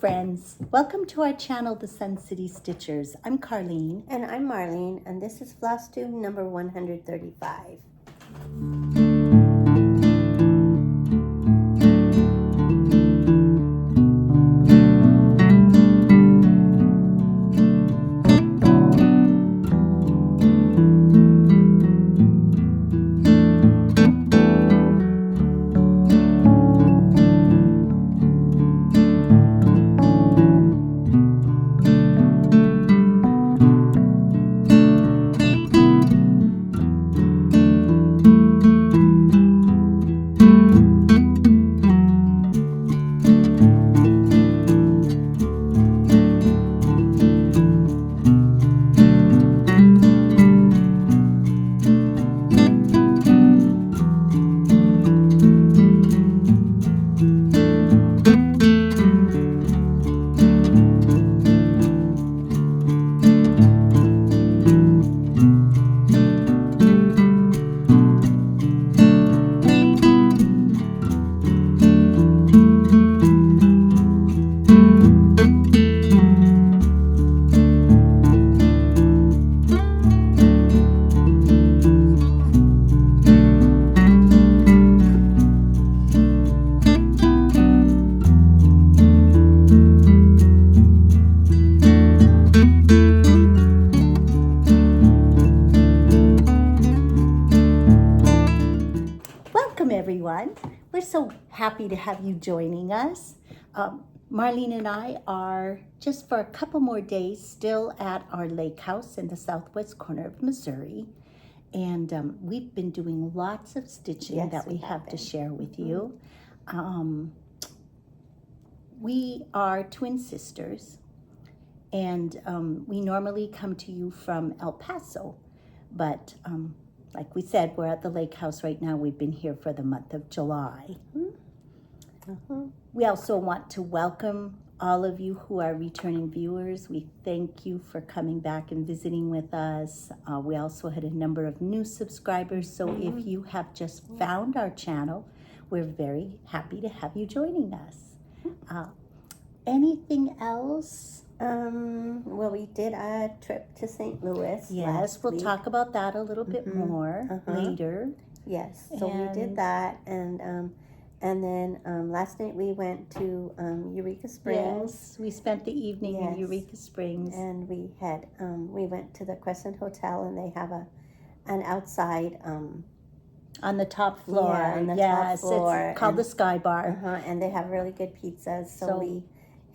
friends. Welcome to our channel, The Sun City Stitchers. I'm Carlene. And I'm Marlene, and this is Flosstube number 135. Everyone. We're so happy to have you joining us. Marlene and I are just for a couple more days still at our lake house in the southwest corner of Missouri. And we've been doing lots of stitching that we have to share with you. We are twin sisters, and we normally come to you from El Paso, but like we said, we're at the lake house right now. We've been here for the month of July. We also want to welcome all of you who are returning viewers. We thank you for coming back and visiting with us. We also had a number of new subscribers. So if you have just found our channel, we're very happy to have you joining us. Anything else? Well, we did a trip to St. Louis. Yes, we'll talk about that a little bit more later. Yes, so we did that, and then last night we went to Eureka Springs. Yes, we spent the evening in Eureka Springs, and we had we went to the Crescent Hotel, and they have an outside on the top floor. Top floor, it's called the Sky Bar, and they have really good pizzas. So we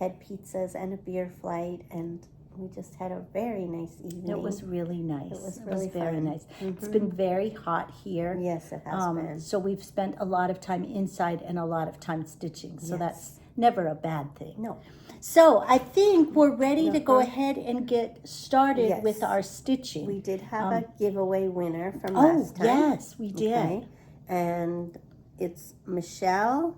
had pizzas and a beer flight, and we just had a very nice evening. It was really nice. It was really very nice. It's been very hot here. Yes, it has been. So we've spent a lot of time inside and a lot of time stitching. So that's never a bad thing. No. So I think we're ready to go ahead and get started with our stitching. We did have a giveaway winner from last time. Yes, we did. Okay. And it's Michelle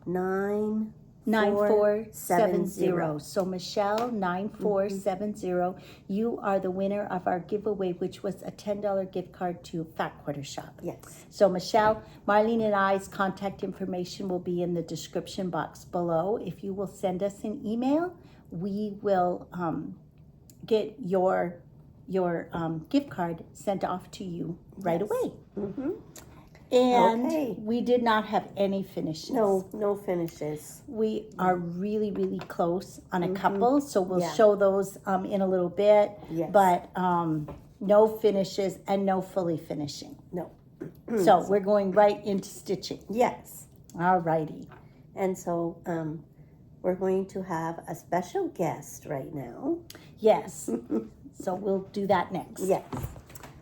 9470. So Michelle 9470, you are the winner of our giveaway, which was a $10 gift card to Fat Quarter Shop. Yes. So Michelle, Marlene and I's contact information will be in the description box below. If you will send us an email, we will get your gift card sent off to you right away. And we did not have any finishes. No finishes. We are really, really close on a couple, so we'll show those in a little bit. Yes. But no finishes and no fully finishing. No. So we're going right into stitching. Yes. All righty. And so we're going to have a special guest right now. Yes. So we'll do that next. Yes.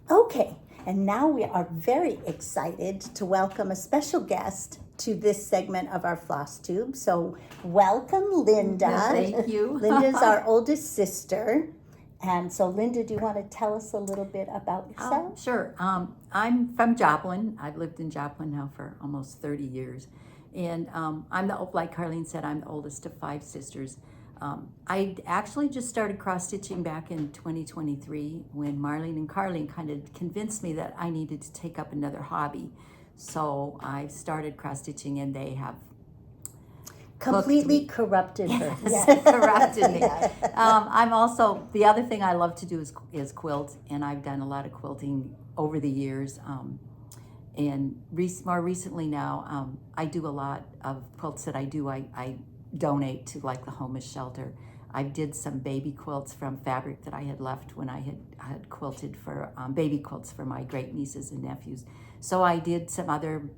Okay. And now we are very excited to welcome a special guest to this segment of our Flosstube. So welcome, Linda. Thank you. Linda's our oldest sister. And so, Linda, do you want to tell us a little bit about yourself? Sure. I'm from Joplin. I've lived in Joplin now for almost 30 years. And like Carlene said, I'm the oldest of 5 sisters. I actually just started cross-stitching back in 2023 when Marlene and Carlene kind of convinced me that I needed to take up another hobby. So I started cross-stitching, and they have completely corrupted her. Yes, corrupted me. Yeah. I'm also, the other thing I love to do is quilt, and I've done a lot of quilting over the years. And more recently now, I do a lot of quilts that I do. I donate to like the homeless shelter. I did some baby quilts from fabric that I had left when I had quilted for baby quilts for my great nieces and nephews. So I did some other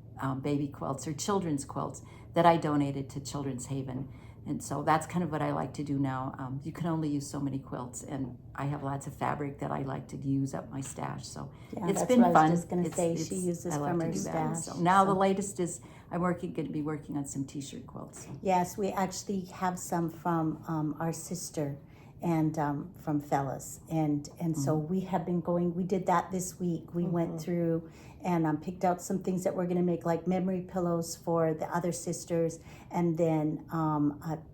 baby quilts or children's quilts that I donated to Children's Haven. And so that's kind of what I like to do now. You can only use so many quilts, and I have lots of fabric that I like to use up my stash. So Yeah, it's that's been what fun. I was just going to say. She uses I like from to her do that. stash. So now the latest is I'm going to be working on some t-shirt quilts. Yes, we actually have some from our sister and from Fellas. And so we have been going, we did that this week. We went through and picked out some things that we're going to make, like memory pillows for the other sisters, and then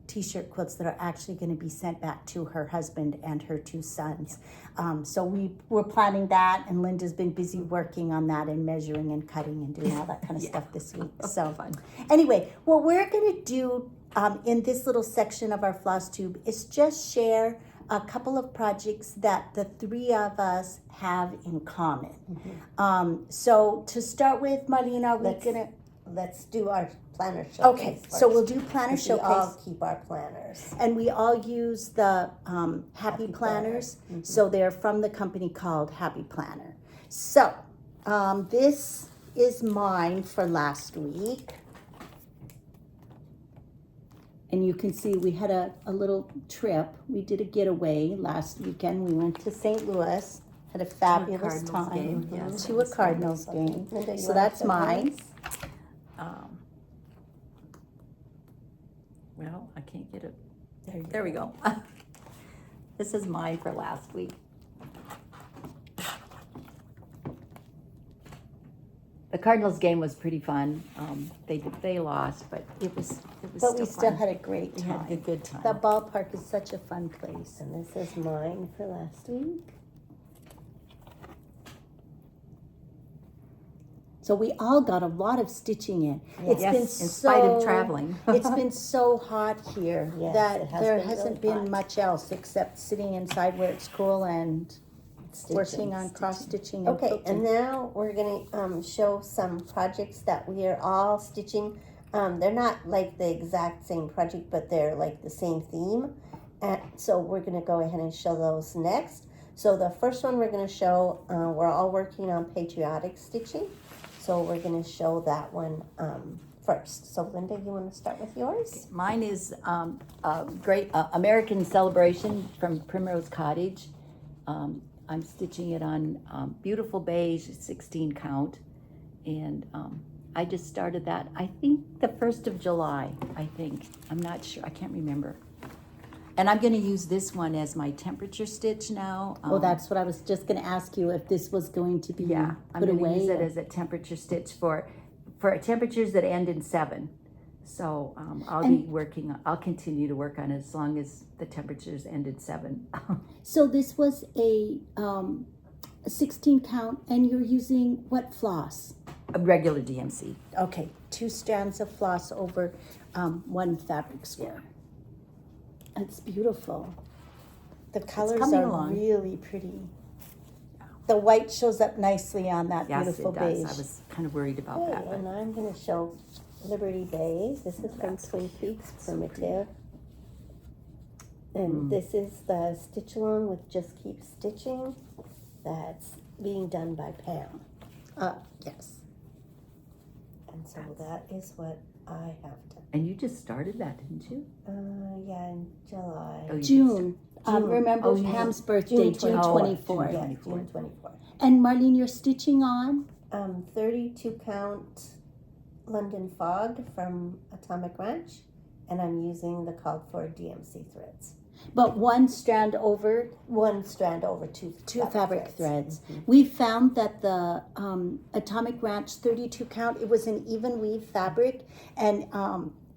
t-shirt quilts that are actually going to be sent back to her husband and her 2 sons. So we were planning that, and Linda's been busy working on that and measuring and cutting and doing all that kind of stuff this week. So Fun. anyway, what we're going to do in this little section of our Flosstube is just share a couple of projects that the 3 of us have in common. So to start with, Marlene, are we gonna? Let's do our planner showcase Okay, first. so we'll do planner We all showcase, keep our planners. and we all use the Happy Happy Planners. Planner. So they're from the company called Happy Planner. So this is mine for last week. And you can see we had a little trip. We did a getaway last weekend. We went to St. Louis, had a fabulous Cardinals time. game, yes, To that a was Cardinals Okay. game. Linda, you So wanna that's show mine. yours? Well, I can't get it. you There we go. This is mine for last week. The Cardinals game was pretty fun. They lost, but it was But we still fun. had a great We had a time. good time. The ballpark is such a fun place. And this is mine for last week. So we all got a lot of stitching in. It's Yes, been in so, spite of traveling. It's been so hot here Yes, that it has there been hasn't really been hot. much else except sitting inside where it's cool and working Stitching. on cross stitching. Okay, and now we're gonna show some projects that we are all stitching. They're not like the exact same project, but they're like the same theme. And so we're gonna go ahead and show those next. So the first one we're gonna show, we're all working on patriotic stitching. So we're gonna show that one first. So Linda, you wanna start with yours? Mine is a great American Celebration from Primrose Cottage. I'm stitching it on beautiful beige 16 count, and I just started that, I think the 1st of July, I'm not sure, I can't remember. And I'm going to use this one as my temperature stitch now. Oh, that's what I was just going to ask you, if this was going to be Yeah, I'm put going to away. use it as a temperature stitch for temperatures that end in 7. So I'll continue to work on it as long as the temperatures end in 7. So this was a 16 count, and you're using what floss? A regular DMC. Okay, 2 strands of floss over 1 fabric square. It's beautiful. The colors coming are along. really pretty. The white shows up nicely on that Yes, beautiful it does. beige. I was kind of worried about Okay, that. But and I'm gonna show Liberty Bay. This is from Twin Peaks Primitive. And this is the stitch along with Just Keep Stitching. That's being done by Pam. Yes. And so that is what I have done. And you just started that, didn't you? Yeah, in July. Oh, you June. June. Remember Oh, June. Pam's birthday, June 24th. Yeah, June 24th. And Marlene, you're stitching on? 32 count London Fog from Atomic Ranch. And I'm using the called for DMC threads. But 1 strand over 1 strand over 2 fabric threads. Mm-hmm. We found that the Atomic Ranch 32 count, it was an even weave fabric, and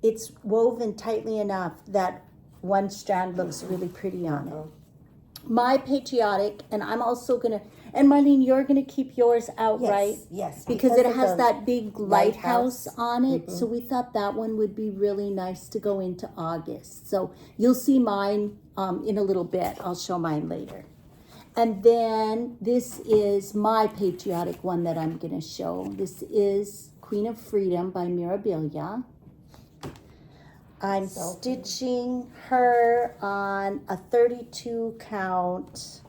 it's woven tightly enough that 1 strand looks really pretty on it. my patriotic, and I'm also gonna, and Marlene, you're gonna keep yours out, Yes, right? yes. Because it of has the that big lighthouse lighthouse. on it, so we thought that one would be really nice to go into August. So you'll see mine in a little bit. I'll show mine later. And then this is my patriotic one that I'm gonna show. This is Queen of Freedom by Mirabilia. I'm So stitching her on a 32 count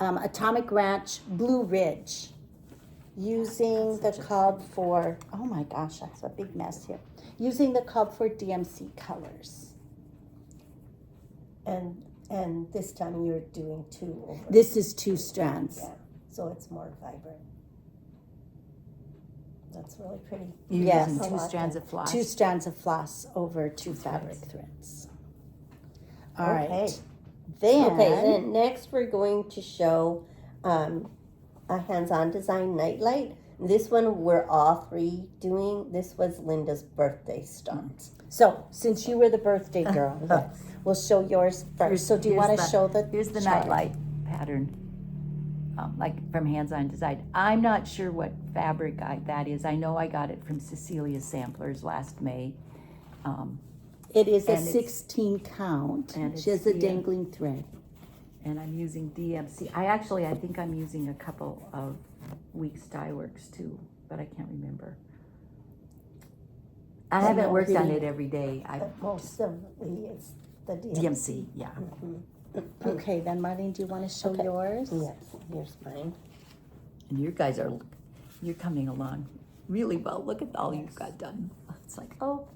Atomic Ranch Blue Ridge using the called for, oh my gosh, that's a big mess here. Using the called for DMC colors. And this time you're doing 2 over. This is 2 strands. Yeah, so it's more vibrant. That's really pretty. You're Yes. using I 2 like strands that. of floss. 2 strands of floss over 2 fabric threads. All right. Okay. Then, Okay, then next we're going to show a hands-on design nightlight. This one we're all 3 doing. This was Linda's birthday start. so since you were the birthday girl, we'll show yours first. So do you Here's want to the- show the Here's the chart? nightlight pattern, like from Hands On Design. I'm not sure what fabric that is. I know I got it from Cecilia's Samplers last May. It is a And it's- 16 count. and She it's has a the, dangling thread. And I'm using DMC. I think I'm using a couple of Weeks Faithwurks too, but I can't remember. I And haven't not worked on really- it every day. I But mostly it's the DMC. DMC, yeah. Okay, then Marlene, do you want to show Okay. yours? Yes, here's mine. And you guys you're coming along really well. Look at all you've got done. It's like, oh,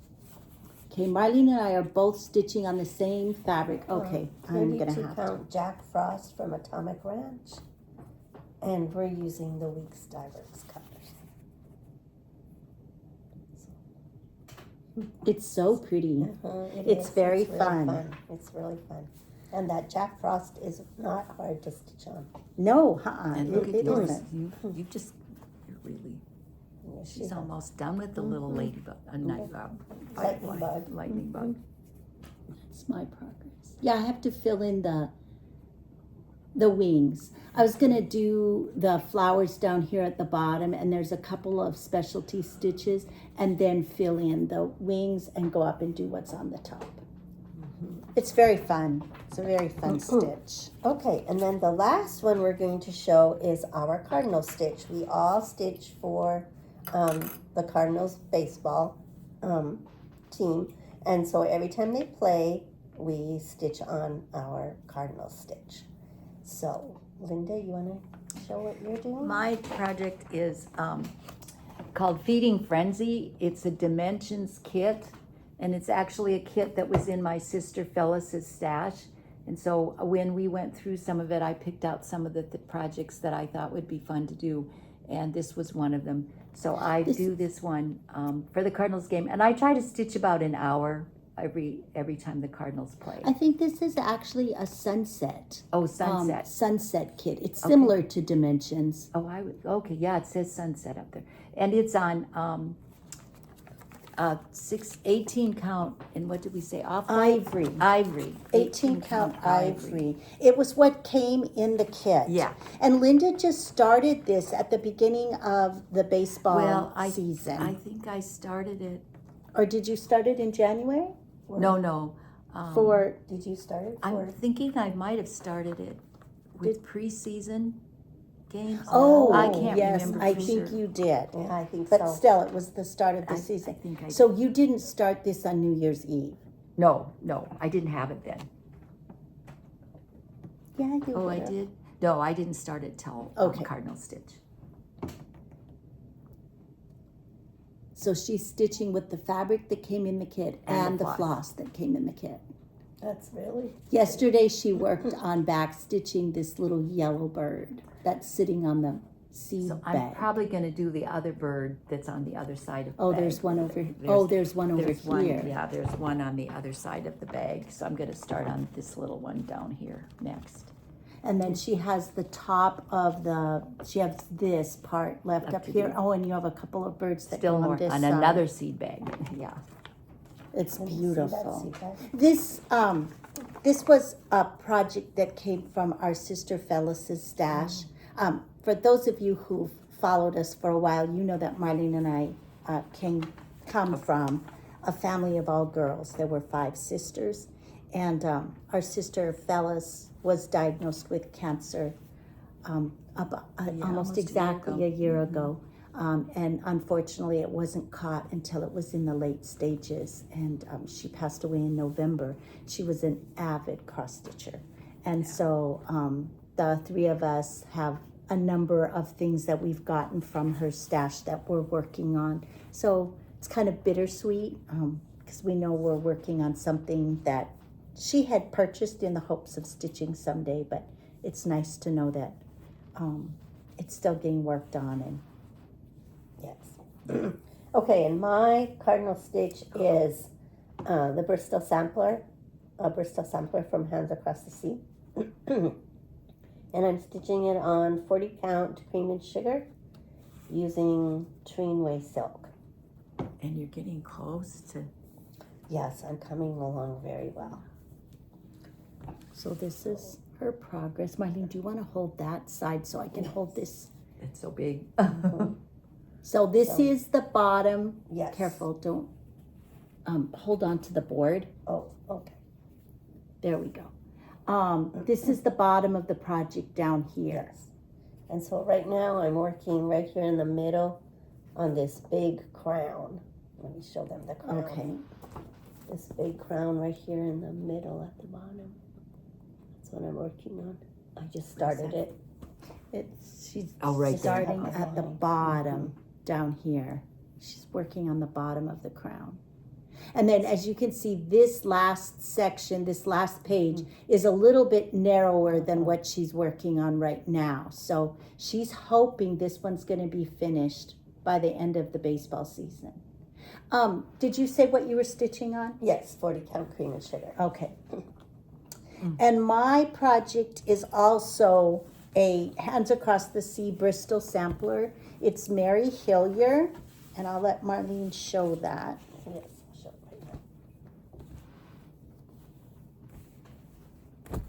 Okay, Marlene and I are both stitching on the same fabric. Okay, I'm gonna 32 have to. count Jack Frost from Atomic Ranch. And we're using the Weeks Faithwurks colors. It's so pretty. It It's is. very really fun. It's really fun. And that Jack Frost is not hard to stitch on. No, and look at it yours. isn't. You're really. Yes, She's almost done with the little ladybug, Lightning bug. lightning bug. It's my progress. Yeah, I have to fill in the wings. I was gonna do the flowers down here at the bottom, and there's a couple of specialty stitches, and then fill in the wings and go up and do what's on the top. It's very fun. It's a very fun stitch. Okay, and then the last one we're going to show is our Cardinal stitch. We all stitch for the Cardinals baseball team, and so every time they play, we stitch on our Cardinal stitch. So, Linda, you want to show what you're doing? My project is called Feeding Frenzy. It's a dimensions kit, and it's actually a kit that was in my sister Phyllis's stash. And so when we went through some of it, I picked out some of the projects that I thought would be fun to do, and this was one of them. So I do this one for the Cardinals game, and I try to stitch about an hour every time the Cardinals play. I think this is actually a sunset. Oh, sunset. Sunset kit. It's similar to Dimensions. Oh, okay, yeah, it says sunset up there. And it's on 18 count, and what did we say? Ivory. Ivory. 18 count ivory. It was what came in the kit. Yeah. And Linda just started this at the beginning of the baseball season. I think I started it. Or did you start it in January? No. For Did you start it? I'm thinking I might have started it with preseason games. oh, I can't yes, remember I for think sure. you did. Yeah, I think But so. still, it was the start of the I season. think I So you didn't start this on New Year's Eve? No, I didn't have it then. Yeah, you Oh, I would've. did? No, I didn't start it till Okay. Cardinal Stitch. So she's stitching with the fabric that came in the kit and the floss that came in the kit. That's really. Yesterday she worked on back stitching this little yellow bird that's sitting on the seed So I'm bag. probably going to do the other bird that's on the other side of the Oh, bag. there's one over. There's- There's one over There's here. one, yeah, there's one on the other side of the bag. So I'm going to start on this little one down here next. And then she has the top of she has this part left up to here. do. Oh, and you have a couple of birds that Still go more on this on side. another seed bag. Yeah. It's Let me see that beautiful. seed bag. This this was a project that came from our sister Phyllis's stash. For those of you who've followed us for a while, you know that Marlene and I come from a family of all girls. There were 5 sisters, and our sister Phyllis was diagnosed with cancer almost exactly a year ago. And unfortunately, it wasn't caught until it was in the late stages, and she passed away in November. She was an avid cross-stitcher, and so the 3 of us have a number of things that we've gotten from her stash that we're working on. So it's kind of bittersweet, because we know we're working on something that she had purchased in the hopes of stitching someday, but it's nice to know that it's still getting worked on. And Yes. Okay, and my cardinal stitch is the Bristol sampler, a Bristol sampler from Hands Across the Sea. And I'm stitching it on 40 count cream and sugar using Treenway silk. And you're getting close to. Yes, I'm coming along very well. so this is her progress. Marlene, do you want to hold that side so I can hold this? It's so big. So this So- is the bottom. Yes. Careful, don't hold on to the board. Oh, okay. There we go. This is the bottom of the project down here. Yes. And so right now I'm working right here in the middle on this big crown. Let me show them the crown. Okay. This big crown right here in the middle at the bottom. That's what I'm working on. I just started it. She's right there. starting at the bottom down here. She's working on the bottom of the crown. And then as you can see, this last section, this last page is a little bit narrower than what she's working on right now. So she's hoping this one's going to be finished by the end of the baseball season. Did you say what you were stitching on? Yes, 40 count cream and sugar. Okay. And my project is also a Hands Across the Sea Bristol sampler. It's Mary Hillier, and I'll let Marlene show that. Yes, I'll show it right now.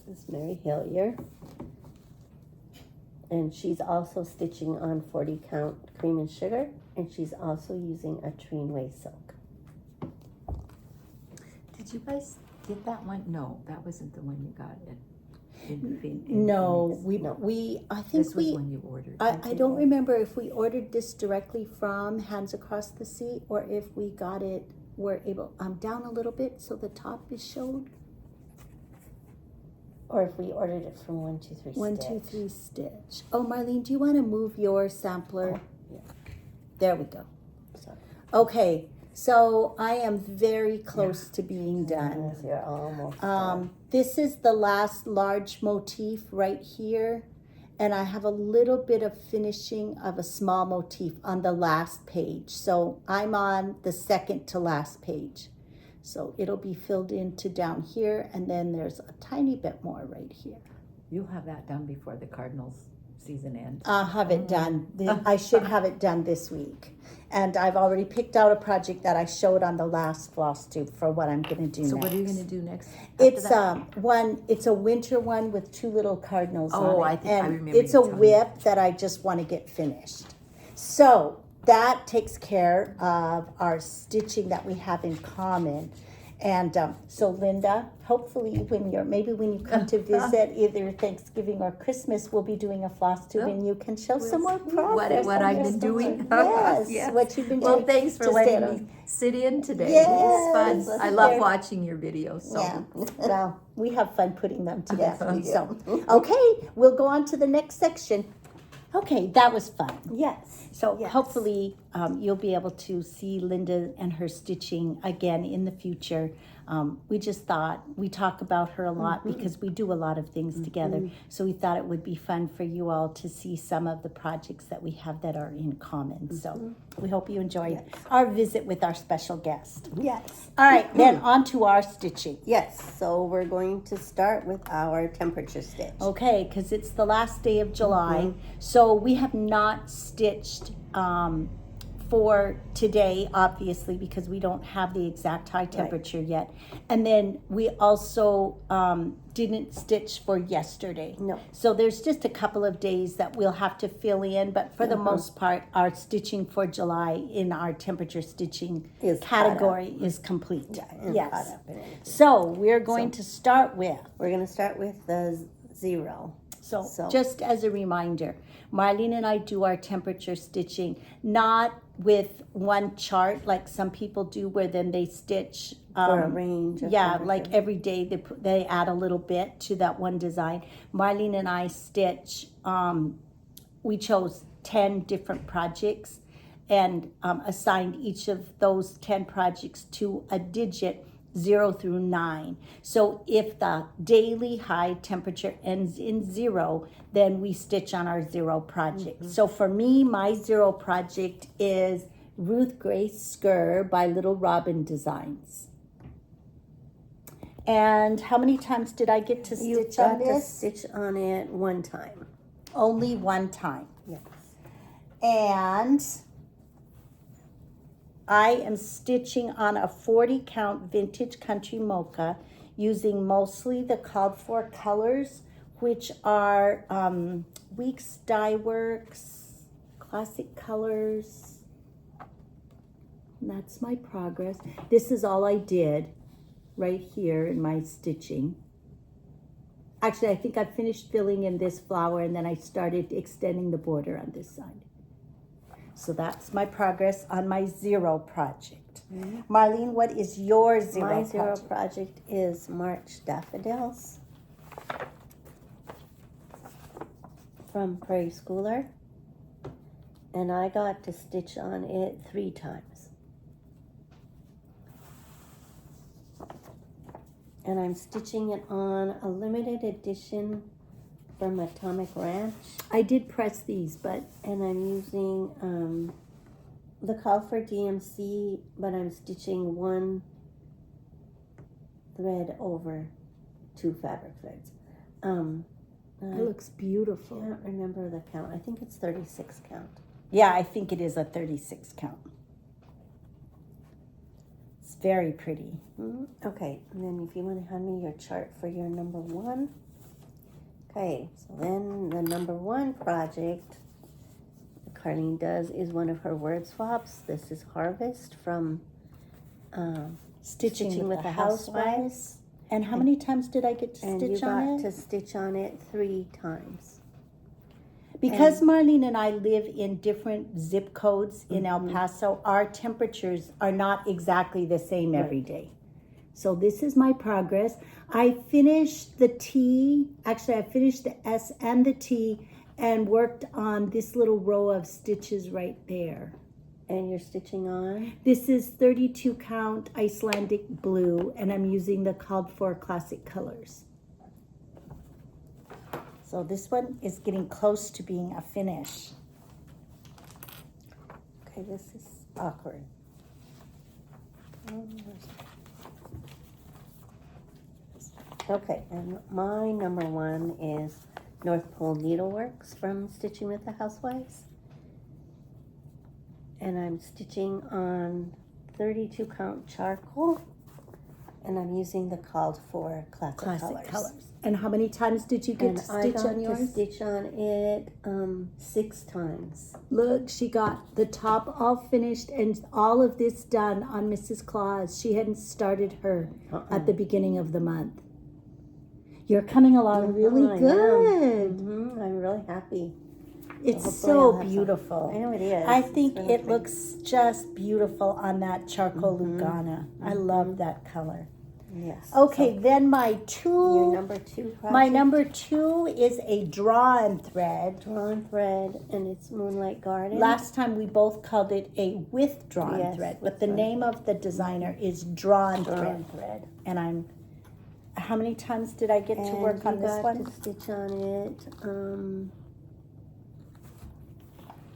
This is Mary Hillier. And she's also stitching on 40 count cream and sugar. And she's also using a Treenway silk. Did you guys get that one? No, that wasn't the one you got in No, Phoenix. I think This was one you ordered. I don't remember if we ordered this directly from Hands Across the Sea or if we got it, we're able, down a little bit so the top is showed. Or if we ordered it from 123 1, Stitch. 2, 3 stitch. Oh, Marlene, do you want to move your sampler? Yeah. There we go. Sorry. Okay, so I am very close to being done. Yes, you're almost done. This is the last large motif right here, and I have a little bit of finishing of a small motif on the last page. So I'm on the second to last page. So it'll be filled into down here, and then there's a tiny bit more right here. You'll have that done before the Cardinals season ends. I'll have it done. I should have it done this week. And I've already picked out a project that I showed on the last Flosstube for what I'm going to do next. So what are you going to do next? It's it's a winter one with 2 little cardinals on it. I think I and remember it's you a telling me. whip that I just want to get finished. So that takes care of our stitching that we have in common. And so Linda, hopefully when you come to visit either Thanksgiving or Christmas, we'll be doing a Flosstube and you can show some more progress. What on I've your been doing. Yes, Yes. what you've been Well, doing. thanks for to letting stay me sit in today. Yes, It's fun. I love very- watching your videos. So. Yeah, well, we have fun putting them together. we do. So, okay, we'll go on to the next section. Okay, that was fun. Yes. So Yes. hopefully you'll be able to see Linda and her stitching again in the future. We just thought we talk about her a lot because we do a lot of things together. So we thought it would be fun for you all to see some of the projects that we have that are in common. So we hope you enjoyed our visit with our special guest. Yes. All right, then on to our stitching. Yes. So we're going to start with our temperature stitch. Okay, because it's the last day of July. So we have not stitched for today, obviously, because we don't have the exact high temperature yet. And then we also didn't stitch for yesterday. No. So there's just a couple of days that we'll have to fill in, but for the most part, our stitching for July in our temperature stitching Is category is complete. Yeah, and caught Yes. up and everything. So we're going to start with, We're gonna start with the 0. so So- just as a reminder, Marlene and I do our temperature stitching, not with one chart like some people do where then they stitch For a range of yeah, temperature. like every day they add a little bit to that one design. Marlene and I stitch, we chose 10 different projects and assigned each of those 10 projects to a digit 0 through 9. So if the daily high temperature ends in 0, then we stitch on our 0 project. So for me, my 0 project is Ruth Grace Skur by Little Robin Designs. And how many times did I get to You've stitch on got to this? stitch on it one time. Only one time. Yes. And I am stitching on a 40 count vintage country mocha using mostly the called for colors, which are Weeks Dye Works, Classic Colors. And that's my progress. This is all I did right here in my stitching. Actually, I think I finished filling in this flower and then I started extending the border on this side. So that's my progress on my 0 project. Marlene, what is your 0 My 0 project? project is March Daffodils from Prairie Schooler. And I got to stitch on it 3 times. And I'm stitching it on a limited edition from Atomic Ranch. I did press these, but And I'm using the call for DMC, but I'm stitching 1 thread over 2 fabric threads. it looks I beautiful. can't remember the count. I think it's 36 count. Yeah, I think it is a 36 count. It's very pretty. Okay, and then if you want to hand me your chart for your number 1. Okay, so then the number 1 project that Carlene does is one of her word swaps. This is Harvest from Stitching with the Housewives. Housewives. And how many times did I get to And you stitch on got it? to stitch on it 3 times. Because Marlene and I live in different zip codes in El Mm-hmm. Paso, our temperatures are not exactly the same every day. So this is my progress. I finished the T, actually I finished the S and the T and worked on this little row of stitches right there. And you're stitching on? This is 32 count Icelandic blue and I'm using the called for classic colors. So this one is getting close to being a finish. Okay, this is awkward. Okay, and my number 1 is North Pole Needleworks from Stitching with the Housewives. And I'm stitching on 32 count charcoal. And I'm using the called for classic colors. And how many times did you get And to I stitch got on to yours? stitch on it 6 times. Look, she got the top all finished and all of this done on Mrs. Claus. She hadn't started her at the beginning of the month. You're coming along really I good. am. I'm really happy. It's Hopefully so I'll have some- beautiful. I know it is. I It's think really it pretty. looks just beautiful on that charcoal Lugana. I love that color. Yes. Okay, then my So two, your number 2 project. my number 2 is a drawn thread. Drawn thread, and it's Moonlight Garden. Last time we both called it a withdrawn Yes, thread, but the withdrawn. name of the designer is drawn Drawn thread. thread. And how many times did I get to And work on you this got one? to stitch on it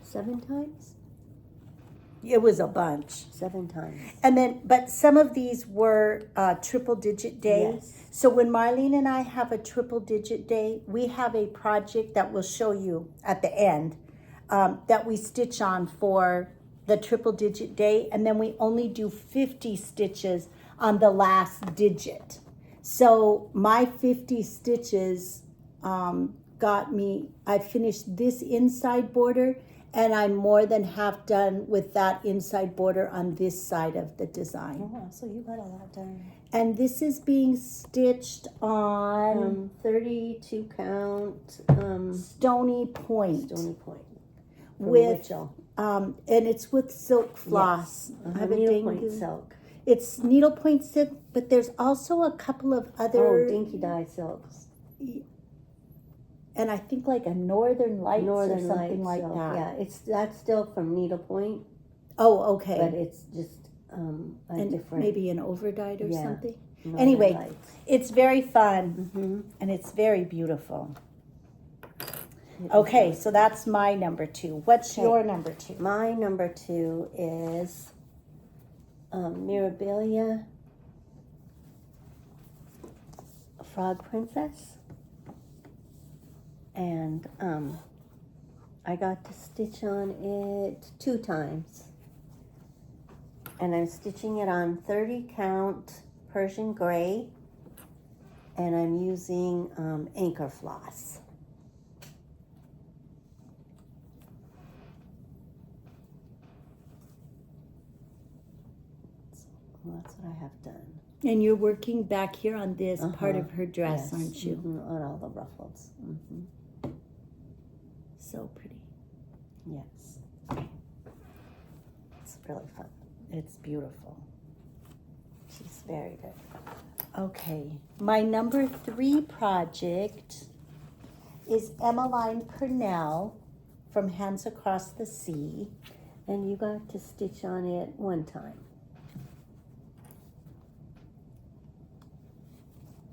7 times. It was a bunch. 7 times. And then, but some of these were triple digit day. Yes. So when Marlene and I have a triple digit day, we have a project that we'll show you at the end that we stitch on for the triple digit day, and then we only do 50 stitches on the last digit. So my 50 stitches got me, I finished this inside border, and I'm more than half done with that inside border on this side of the design. Oh, wow, so you got a lot done. And this is being stitched on 32 count Stony Point. Stony Point. From With Mitchell. and it's with silk floss. Yes. I have a Needlepoint dinky- silk. It's needlepoint silk, but there's also a couple of other, Oh, dinky dye silks. and I think like a Northern Lights or something like silk. that. Yeah, that's still from needlepoint, Oh, okay. but it's just a and different. maybe an overdyed or Yeah. something. Northern Anyway, Lights. it's very fun Mhm. and it's very beautiful. It Okay, is. so that's my number 2. What's Okay. your number 2? My number 2 is Mirabilia Frog Princess. And I got to stitch on it 2 times. And I'm stitching it on 30 count Persian gray. And I'm using anchor floss. Well, that's what I have done. And you're working back here on this part Uh-huh. of her dress, Yes, aren't you? on all the ruffles. So pretty. Yes. It's really fun. It's beautiful. She's very good. Okay, my number 3 project is Emmeline Purnell from Hands Across the Sea. And you got to stitch on it 1 time.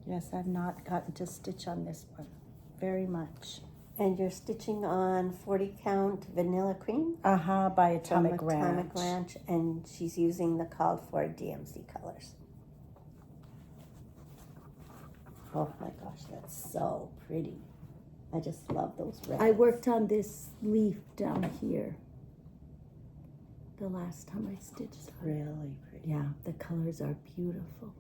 Yes, I've not gotten to stitch on this one very much. And you're stitching on 40 count vanilla cream By from Atomic Ranch. Ranch, and she's using the called for DMC colors. Oh my gosh, that's so pretty. I just love those reds. I worked on this leaf down here the last time I stitched on it. really pretty. Yeah, the colors are beautiful.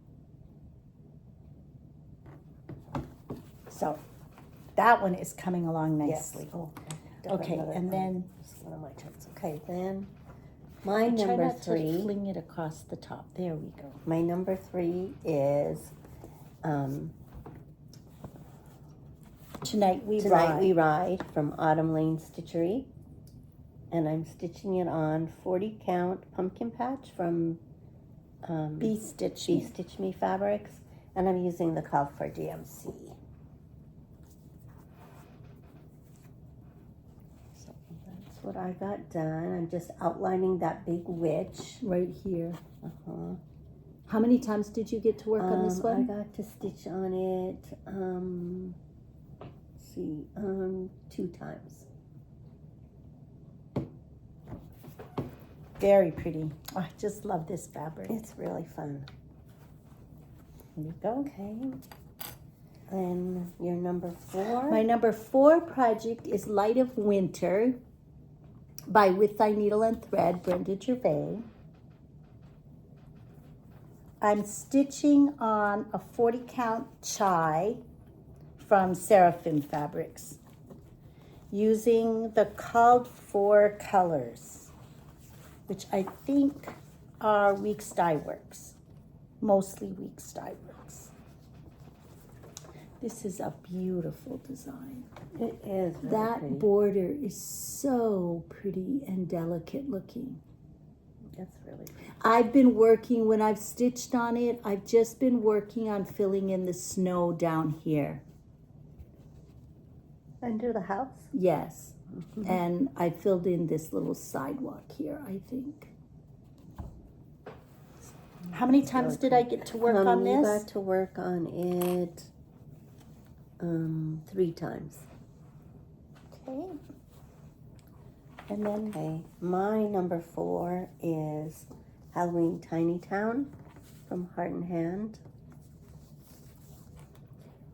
So that one is coming along nicely. Yes. Oh, Okay, and then it's one of my turns. Okay, then my try number not to 3. fling it across the top. There we go. My number 3 is Tonight we Tonight ride. We Ride from Autumn Lane Stitchery. And I'm stitching it on 40 count pumpkin patch from Bee Stitch Bee Me. Stitch Me Fabrics. And I'm using the call for DMC. So that's what I got done. I'm just outlining that big witch. Right here. Uh-huh. How many times did you get to work on this I one? got to stitch on it, let's see, 2 times. Very pretty. Oh, I just love this fabric. It's really fun. Here we go. Okay. And your number 4? My number 4 project is Light of Winter by With Thy Needle and Thread, Brenda Gervais. I'm stitching on a 40 count chai from Seraphim Fabrics using the called for colors, which I think are Weeks Dye Works, mostly Weeks Dye Works. This is a beautiful design. It is really That pretty. border is so pretty and delicate looking. That's really pretty. I've been working, when I've stitched on it, I've just been working on filling in the snow down here. Under the house? Yes. And I filled in this little sidewalk here, I think. How many times did I get to work on You this? got to work on it 3 times. Okay. And then Okay, my number 4 is Halloween Tiny Town from Heart and Hand.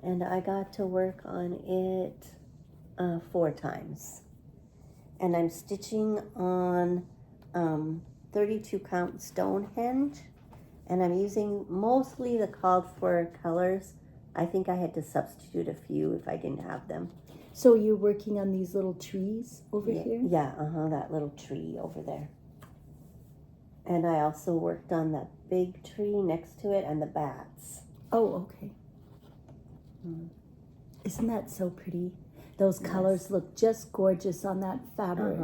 And I got to work on it 4 times. And I'm stitching on 32 count Stonehenge, and I'm using mostly the called for colors. I think I had to substitute a few if I didn't have them. So you're working on these little trees over Yeah, here? yeah, that little tree over there. And I also worked on that big tree next to it and the bats. Oh, okay. Isn't that so pretty? Those colors look just gorgeous on that fabric.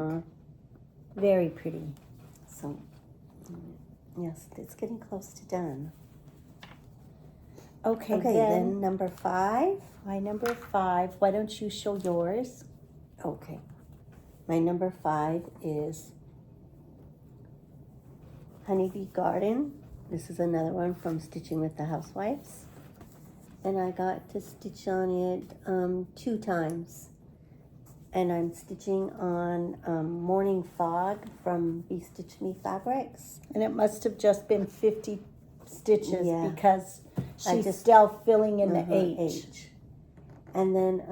Very pretty. So, yes, it's getting close to done. Okay, then number 5. My number 5, why don't you show yours? Okay. My number 5 is Honeybee Garden. This is another one from Stitching with the Housewives. And I got to stitch on it 2 times. And I'm stitching on Morning Fog from Be Stitch Me Fabrics. And it must have just been 50 stitches because I she's just- still filling in the H. And then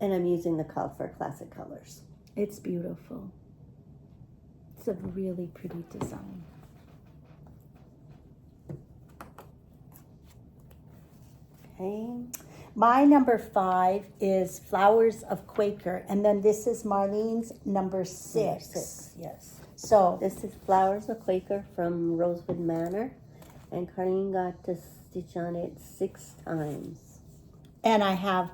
I'm using the Call for Classic Colors. It's beautiful. It's a really pretty design. Okay. My number 5 is Flowers of Quaker, and then this is Marlene's number 6. Yes. So This is Flowers of Quaker from Rosewood Manor, and Carlene got to stitch on it 6 times. and I have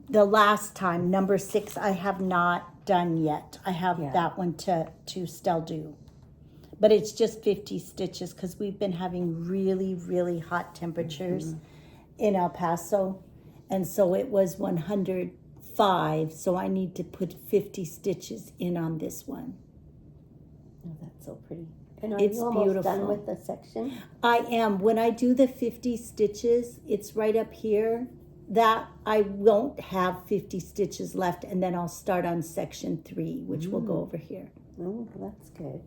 the last time, number 6, I have not done yet. I have that one to still do. But it's just 50 stitches because we've been having really, really hot temperatures in El Paso. And so it was 105, so I need to put 50 stitches in on this one. Oh, that's so pretty. And are It's you almost beautiful. done with the section? I am. When I do the 50 stitches, it's right up here. That I won't have 50 stitches left, and then I'll start on section 3, which will go over here. Oh, that's good.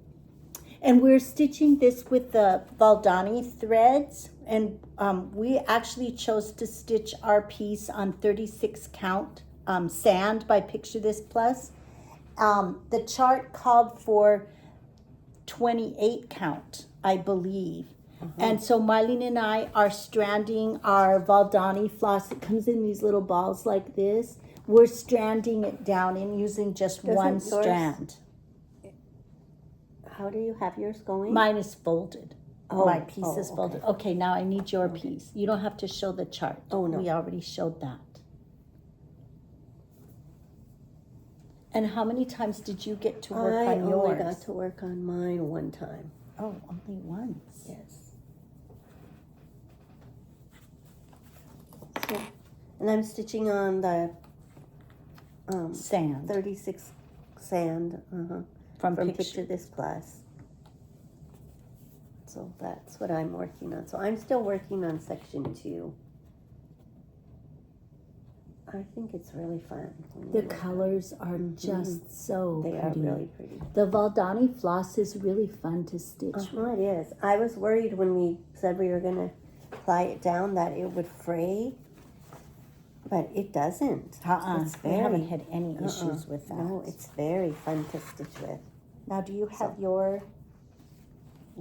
And we're stitching this with the Valdani threads, and we actually chose to stitch our piece on 36 count sand by Picture This Plus. The chart called for 28 count, I believe. And so Marlene and I are stranding our Valdani floss. It comes in these little balls like this. We're stranding it down and using just one yours- strand. How do you have yours going? Mine is folded. Oh, My piece oh, is folded. okay. Okay, now I need your piece. You don't have to show the chart. Oh, no. We already showed that. And how many times did you get to work I on only yours? got to work on mine 1 time. Oh, only once. Yes. So, and I'm stitching on the Sand 36 sand from from picture. Picture This Plus. So that's what I'm working on. So I'm still working on section 2. I think it's really fun. when The you work on colors are just so it. They pretty. are really pretty. The Valdani floss is really fun to stitch. It is. I was worried when we said we were going to ply it down that it would fray, but it doesn't. It's We haven't had any issues with that. No, it's very fun to stitch with. Now, do you have your...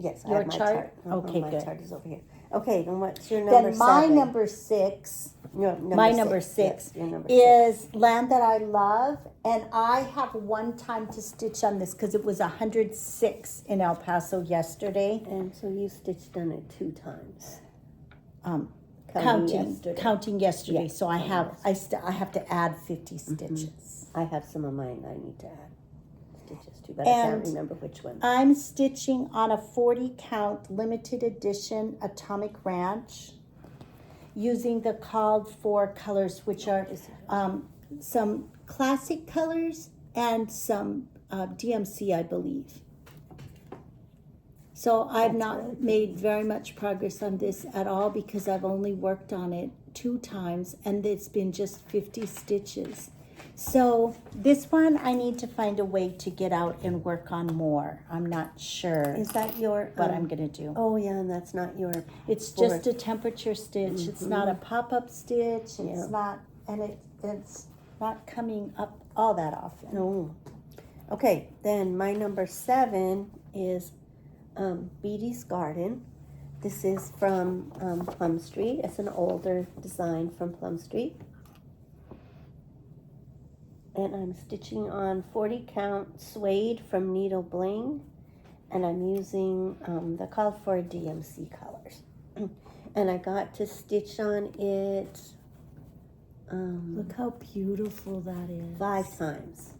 Yes, I Your have my chart? chart. Okay, my good. chart is over here. Okay, then what's your number Then my 7? number 6... No, My number 6 Yes, your number 6. is Land That I Love, and I have 1 time to stitch on this because it was 106 in El Paso yesterday. And so you stitched on it 2 times. Counting yesterday. Yes, So I have to add 50 stitches. I have some of mine I need to add stitches to, but I can't And remember which one. I'm stitching on a 40 count limited edition Atomic Ranch using the called for colors, which are some classic colors and some DMC, I believe. So I've not made very much progress on this at all because I've only worked on it 2 times and it's been just 50 stitches. So this one I need to find a way to get out and work on more. I'm not sure Is that your... what I'm going to do. Oh, yeah, and that's not your... It's just a temperature stitch. It's not a pop-up stitch. Yeah. It's not, and it's not coming up all that often. No. Okay, then my number 7 is Beatty's Garden. This is from Plum Street. It's an older design from Plum Street. And I'm stitching on 40 count suede from Needle Bling. And I'm using the called for DMC colors. And I got to stitch on it Look how beautiful that is. 5 times.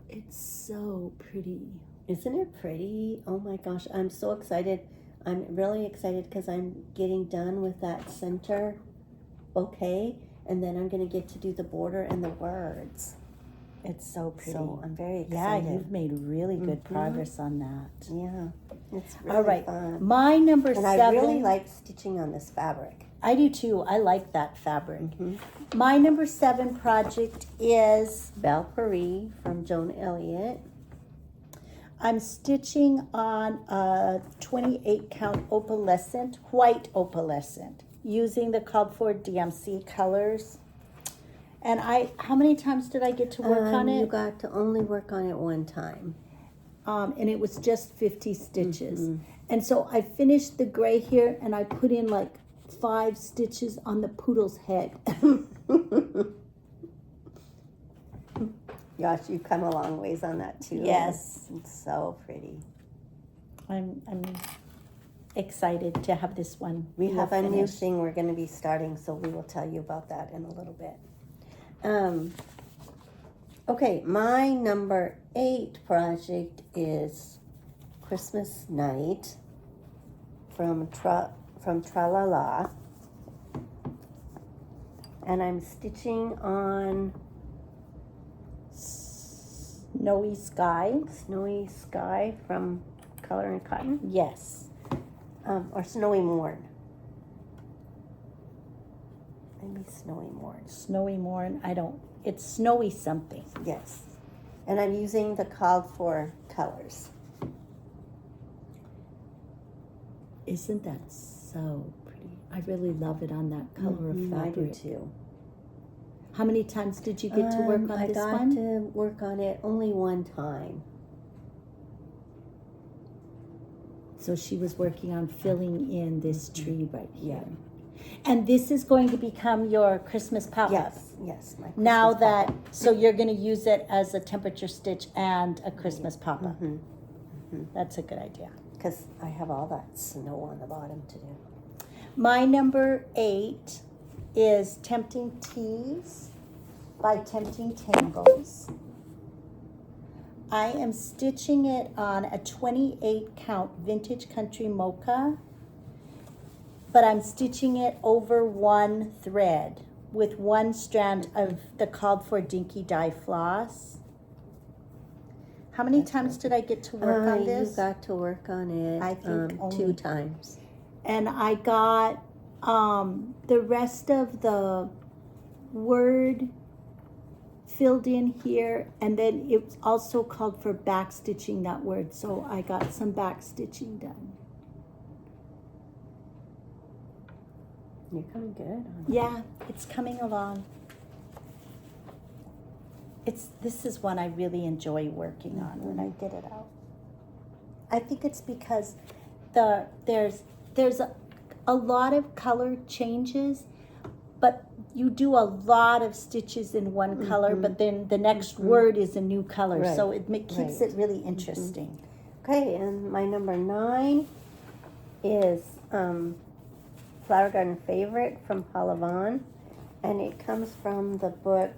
It's so pretty. Isn't it pretty? Oh my gosh, I'm so excited. I'm really excited because I'm getting done with that center bouquet, and then I'm going to get to do the border and the words. It's so pretty. So I'm very yeah, excited. you've made really good Mhm. progress on that. Yeah, it's really All right, fun. my number And 7. I really like stitching on this fabric. I do too. I like that fabric. Mhm. My number 7 project is Valkyrie from Joan Elliott. I'm stitching on a 28 count opalescent, white opalescent, using the called for DMC colors. And how many times did I get to work on You it? got to only work on it one time. And it was just 50 stitches. Mhm. And so I finished the gray here and I put in like 5 stitches on the poodle's head. Gosh, you've come a long ways on that too. Yes. It's so pretty. I'm excited to have this one. We have a new finished. thing we're going to be starting, so we will tell you about that in a little bit. Okay, my number 8 project is Christmas Night from Tralala. And I'm stitching on Snowy Sky. Snowy Sky from Color and Cotton, Yes. or Snowy Morn. Maybe Snowy Morn. Snowy Morn. It's snowy something. Yes. And I'm using the called for colors. Isn't that so pretty? I really love it on that color of I do fabric. too. How many times did you get to work on I this got one? to work on it only one time. So she was working on filling in this tree right here. Yeah. And this is going to become your Christmas pop-up. Yes. My Now Christmas that, pop-up. so you're going to use it as a temperature stitch and a Christmas pop-up. Mhm. That's a good idea. Because I have all that snow on the bottom to do. My number 8 is Tempting Teas by Tempting Tangles. I am stitching it on a 28 count vintage country mocha, but I'm stitching it over one thread with one strand of the called for dinky dye floss. How many times did I get to work on this? You got to work on it I think only 2 times. And I got the rest of the word filled in here, and then it also called for back stitching that word, so I got some back stitching done. You're coming good on it. Yeah, it's coming along. This is one I really enjoy working on when I get it out. I think it's because there's a lot of color changes, but you do a lot of stitches in one color, but then the next word is a new color, Right, so it keeps right. it really interesting. Okay, and my number 9 is Flower Garden Favorite from Paula Vaughn, and it comes from the book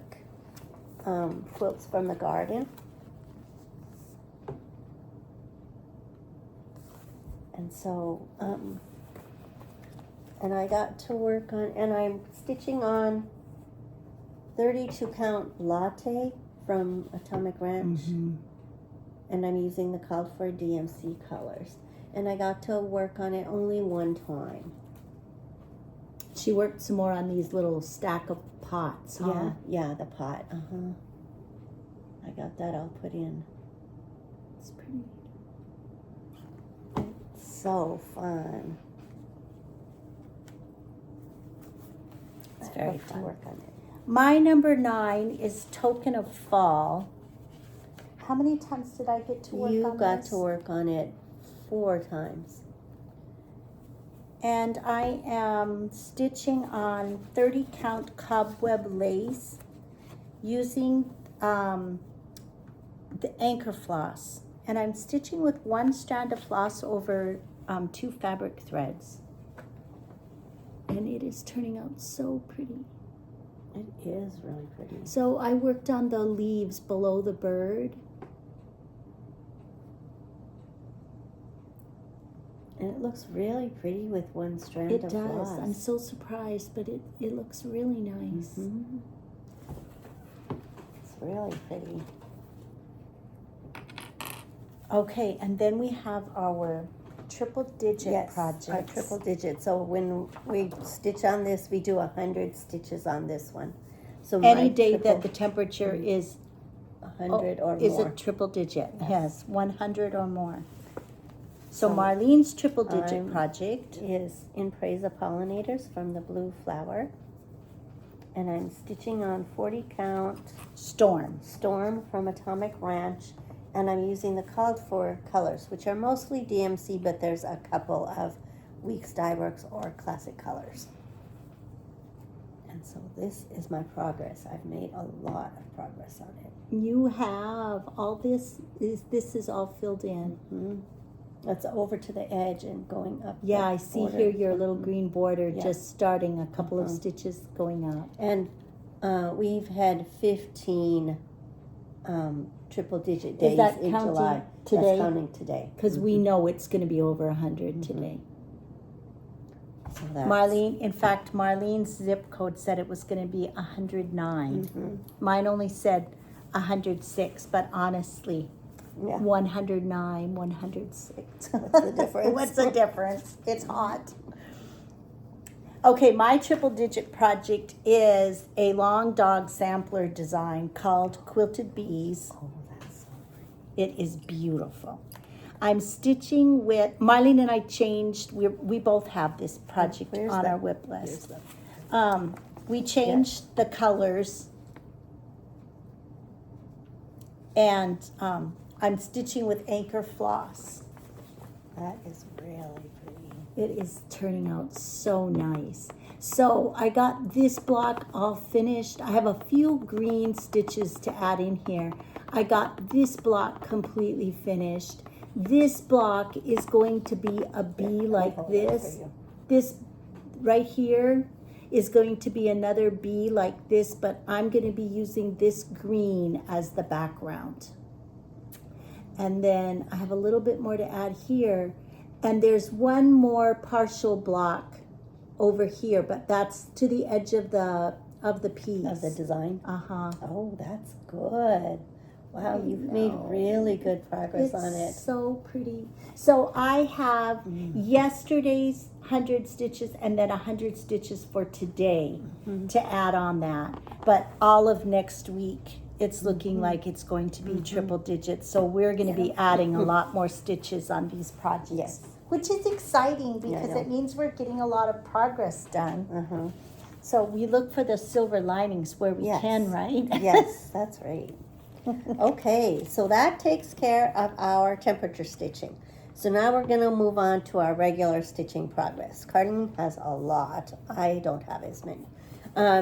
Quilts from the Garden. And so, and I got to work on, and I'm stitching on 32 count latte from Atomic Ranch. And I'm using the called for DMC colors. And I got to work on it only one time. She worked some more on these little stack of pots, huh? Yeah, the pot. I got that all put in. It's pretty. So fun. It's I very love to fun. work on it. My number 9 is Token of Fall. How many times did I get to work on You this? got to work on it 4 times. And I am stitching on 30 count cobweb lace using the anchor floss. And I'm stitching with 1 strand of floss over 2 fabric threads. And it is turning out so pretty. It is really pretty. So I worked on the leaves below the bird. And it looks really pretty with 1 strand It of does. floss. I'm so surprised, but it looks really nice. Mhm. It's really pretty. Okay, and then we have our triple digit projects. Our triple digit. So when we stitch on this, we do 100 stitches on this one. So Any my day that triple- the temperature is 100 or is more. a triple digit. Yes. Yes, 100 or more. So So Marlene's triple digit I'm- project. Is In Praise of Pollinators from the Blue Flower. And I'm stitching on 40 count Storm. Storm from Atomic Ranch. And I'm using the called for colors, which are mostly DMC, but there's a couple of Weeks Dye Works or classic colors. And so this is my progress. I've made a lot of progress on it. You have all this is all filled in. That's over to the edge and going up. Yeah, the I see border. here your little green border Yeah. just starting a couple of Uh-huh. stitches going up. And we've had 15 triple digit days that in counting July. today? That's counting today. Because we know it's going to be over 100 today. So that's, Marlene, in fact, Marlene's zip code said it was going to be 109. Mine only said 106, but honestly, Yeah. 109, 106. What's the difference? What's the difference? It's hot. Okay, my triple digit project is a long dog sampler design called Quilted Bees. Oh, that's so pretty. It is beautiful. I'm stitching with, Marlene and I changed, we both have this project Where's on the- our whip Here's list. the- We changed the colors, and I'm stitching with anchor floss. That is really pretty. It is turning out so nice. So I got this block all finished. I have a few green stitches to add in here. I got this block completely finished. This block is going to be a bee like hold that this. for you. This right here is going to be another bee like this, but I'm going to be using this green as the background. And then I have a little bit more to add here. And there's one more partial block over here, but that's to the edge of the piece. Of the design. Uh-huh. Oh, that's good. Wow, I you've made know. really good progress on it. It's so pretty. So I have yesterday's 100 stitches and then 100 stitches for today to add on that. But all of next week, it's looking like it's going to be triple digits. So we're going to be adding a lot more stitches on these projects. Yes. Which is exciting Yeah, I because know. it means we're getting a lot of progress done. Uh-huh. So we look for the silver linings where we Yes. can, right? Yes, that's right. Okay, so that takes care of our temperature stitching. So now we're going to move on to our regular stitching progress. Cardin has a lot. I don't have as many.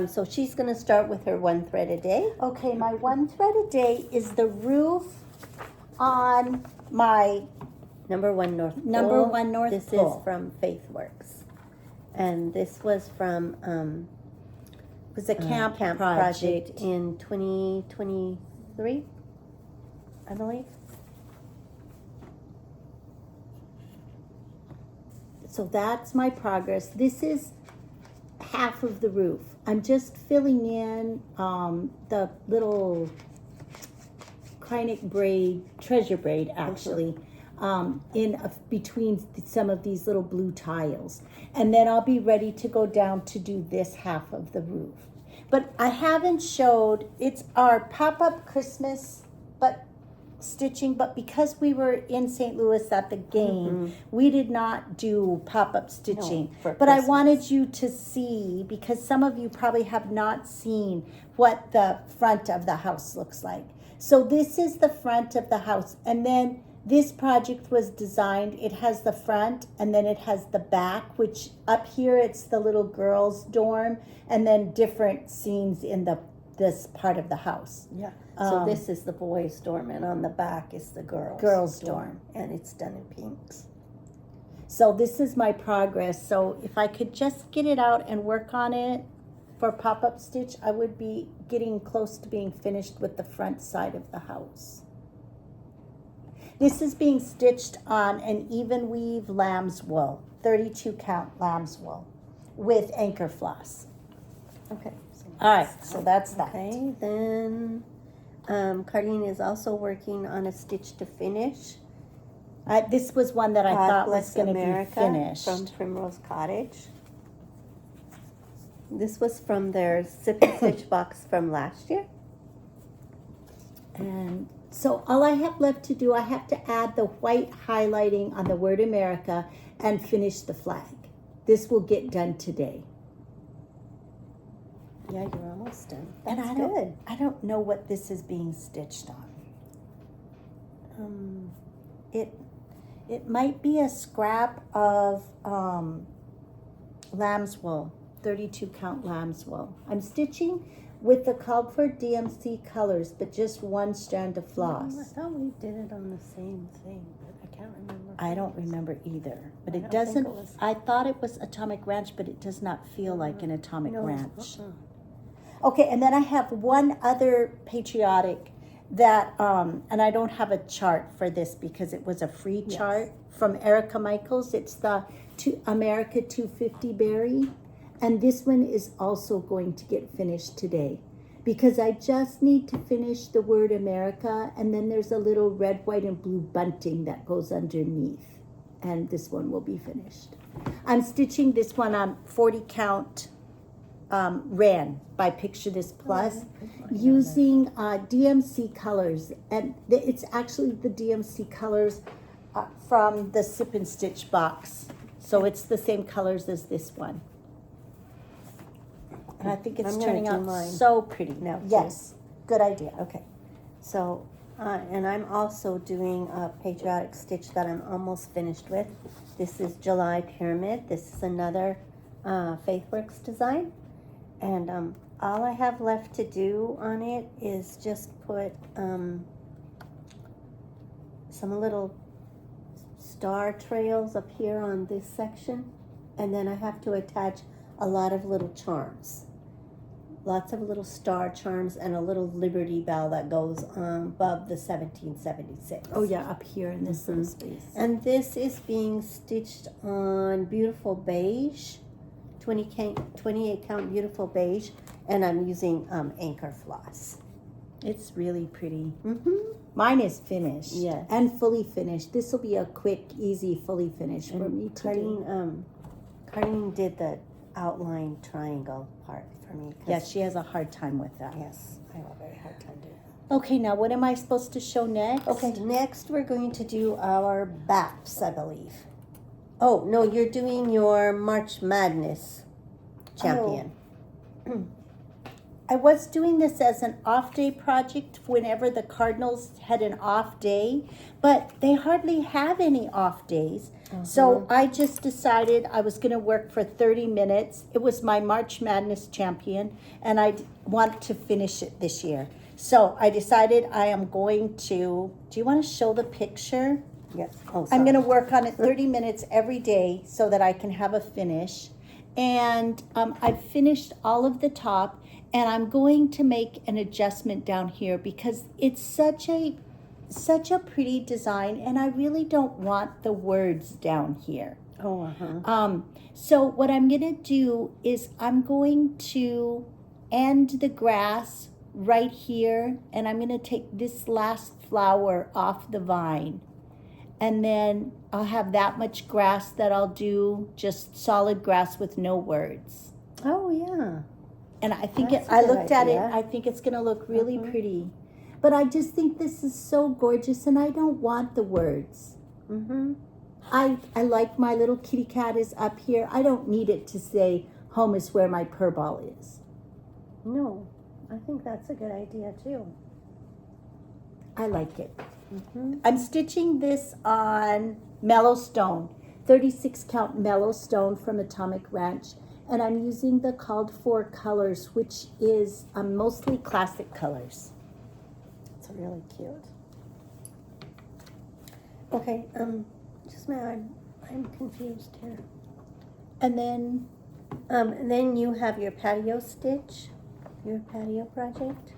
So she's going to start with her 1 thread a day. Okay, my 1 thread a day is the roof on my Number 1 North Pole. Number 1 North This Pole. is from Faithwurks. And this was from it was a camp, project in 2023, I believe. So that's my progress. This is half of the roof. I'm just filling in the little Kreinik braid, treasure braid actually, between some of these little blue tiles. And then I'll be ready to go down to do this half of the roof. But I haven't showed, it's our pop-up Christmas, but stitching, but because we were in St. Louis at the game, we did not do pop-up stitching. for But I Christmas. wanted you to see, because some of you probably have not seen what the front of the house looks like. So this is the front of the house, and then this project was designed, it has the front and then it has the back, which up here it's the little girls' dorm, and then different scenes in this part of the house. Yeah. So this is the boys' dorm, and on the back is the girls' dorm. and it's done in pinks. So this is my progress. So if I could just get it out and work on it for pop-up stitch, I would be getting close to being finished with the front side of the house. This is being stitched on an even weave lamb's wool, 32 count lamb's wool with anchor floss. Okay. All right, so that's that. Okay, then Carlene is also working on a stitch to finish. This was one that I God thought was Bless going to be America finished. from Primrose Cottage. This was from their Sip and Stitch box from last year. And so all I have left to do, I have to add the white highlighting on the word America and finish the flag. This will get done today. Yeah, you're almost done. And That's good. I don't know what this is being stitched on. It might be a scrap of lamb's wool, 32 count lamb's wool. I'm stitching with the called for DMC colors, but just one strand of floss. I thought we did it on the same thing, but I can't remember. I don't remember either, but I it don't doesn't. think it was- I thought it was Atomic Ranch, but it does not feel like an Atomic No, Ranch. uh-uh. Okay, and then I have one other patriotic that, and I don't have a chart for this because it was a free Yes. chart from Erica Michaels. It's the America 250 berry, and this one is also going to get finished today because I just need to finish the word America, and then there's a little red, white, and blue bunting that goes underneath, and this one will be finished. I'm stitching this one on 40 count ran by Picture This Plus using DMC colors, and it's actually the DMC colors from the Sip and Stitch box, so it's the same colors as this one, and I think it's I'm gonna turning do out mine so pretty. now, too. Yes, good idea. Okay, so, and I'm also doing a patriotic stitch that I'm almost finished with. This is July Pyramid. This is another Faithwurks design. And all I have left to do on it is just put some little star trails up here on this section. And then I have to attach a lot of little charms. Lots of little star charms and a little Liberty Bell that goes above the 1776. Oh yeah, up here in this little space. And this is being stitched on beautiful beige, 28 count beautiful beige, and I'm using anchor floss. It's really pretty. Mm-hmm. Mine is finished. Yes. And fully finished. This will be a quick, easy, fully finished for me to do. Carlene did the outline triangle part for me. 'cause- Yes, she has a hard time with that. Yes, I have a very hard time doing it. Okay, now what am I supposed to show next? Okay, next we're going to do our BAPs, I believe. Oh, no, you're doing your March Madness champion. I was doing this as an off day project whenever the Cardinals had an off day, but they hardly have any off days. So I just decided I was going to work for 30 minutes. It was my March Madness champion, and I want to finish it this year. So I decided I am going to, do you want to show the picture? Yes. Oh, I'm going to sorry. work on it 30 minutes every day so that I can have a finish. And I've finished all of the top, and I'm going to make an adjustment down here because it's such a pretty design, and I really don't want the words down here. Oh, uh-huh. So what I'm going to do is I'm going to end the grass right here, and I'm going to take this last flower off the vine. And then I'll have that much grass that I'll do, just solid grass with no words. Oh, yeah. And I think That's a I good looked at it, idea. I think it's going to look really pretty. But I just think this is so gorgeous, and I don't want the words. Mm-hmm. I like my little kitty cat is up here. I don't need it to say home is where my purr ball is. No, I think that's a good idea too. I like it. Mm-hmm. I'm stitching this on mellow stone, 36 count mellow stone from Atomic Ranch, and I'm using the called for colors, which is mostly classic colors. It's really cute. Okay, just now I'm confused here. And then And then you have your patio stitch, your patio project.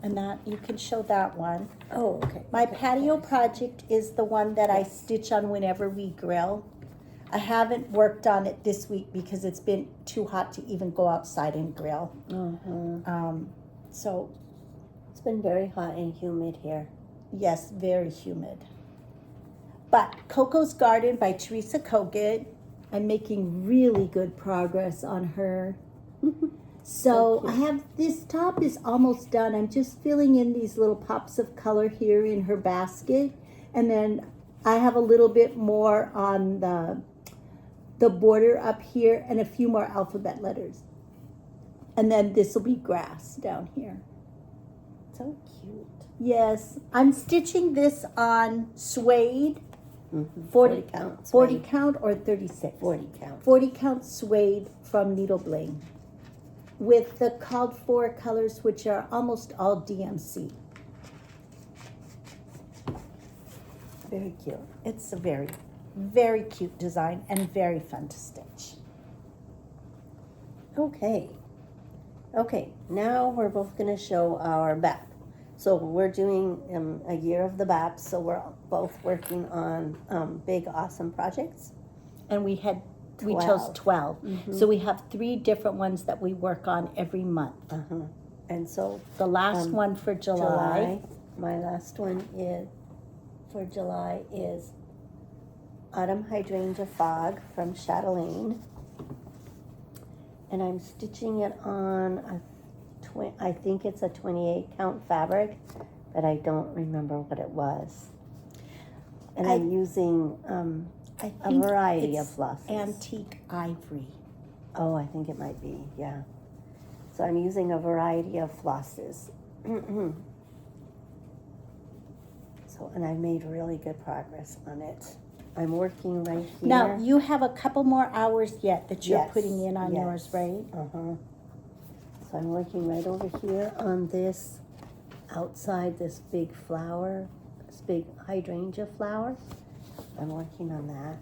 and that you can show that one. Oh, okay. My Okay. patio project is the one that I stitch on whenever we grill. I haven't worked on it this week because it's been too hot to even go outside and grill. So It's been very hot and humid here. yes, very humid. But Coco's Garden by Teresa Kogut, I'm making really good progress on her. So So I cute. have, this top is almost done. I'm just filling in these little pops of color here in her basket. And then I have a little bit more on the border up here and a few more alphabet letters. And then this will be grass down here. So cute. Yes, I'm stitching this on suede, Mm-hmm. 40 count. 40 count or 36? 40 count. 40 count suede from Needle Bling with the called for colors, which are almost all DMC. Very cute. It's a very, very cute design and very fun to stitch. Okay. Okay, now we're both going to show our BAP. So we're doing a year of the BAP, so we're both working on big, awesome projects. And we chose 12. So we have 3 different ones that we work on every month. And so The last one for July. my last one is for July is Autumn Hydrangea Fog from Chatelaine. And I'm stitching it on I think it's a 28 count fabric, but I don't remember what it was. And I'm using I a think variety it's of flosses. Antique ivory. Oh, I think it might be, yeah. So I'm using a variety of flosses. So, and I've made really good progress on it. I'm working right here. Now, you have a couple more hours yet that you're Yes, putting in on yes. yours, right? So I'm working right over here on this outside, this big flower, this big hydrangea flower. I'm working on that.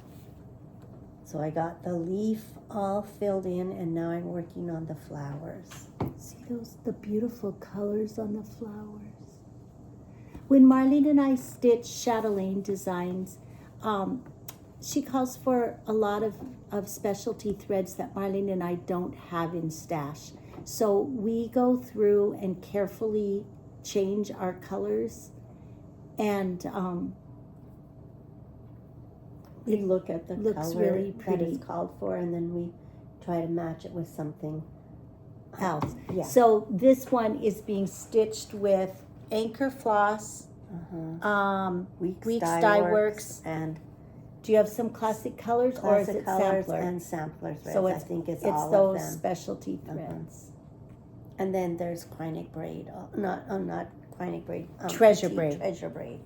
So I got the leaf all filled in, and now I'm working on the flowers. See the beautiful colors on the flowers. When Marlene and I stitch Chatelaine designs, she calls for a lot of specialty threads that Marlene and I don't have in stash. So we go through and carefully change our colors, and We look at the looks color really that pretty. is called for, and then we try to match it with something else. Yeah. So this one is being stitched with Anchor Floss, Weeks Dye Works. and Do you have some classic colors or is classic it colors sampler? and sampler threads. So I think it's all those of them. specialty threads. And then there's Quinic braid. Not Quinic braid. Treasure petite braid. Treasure braid.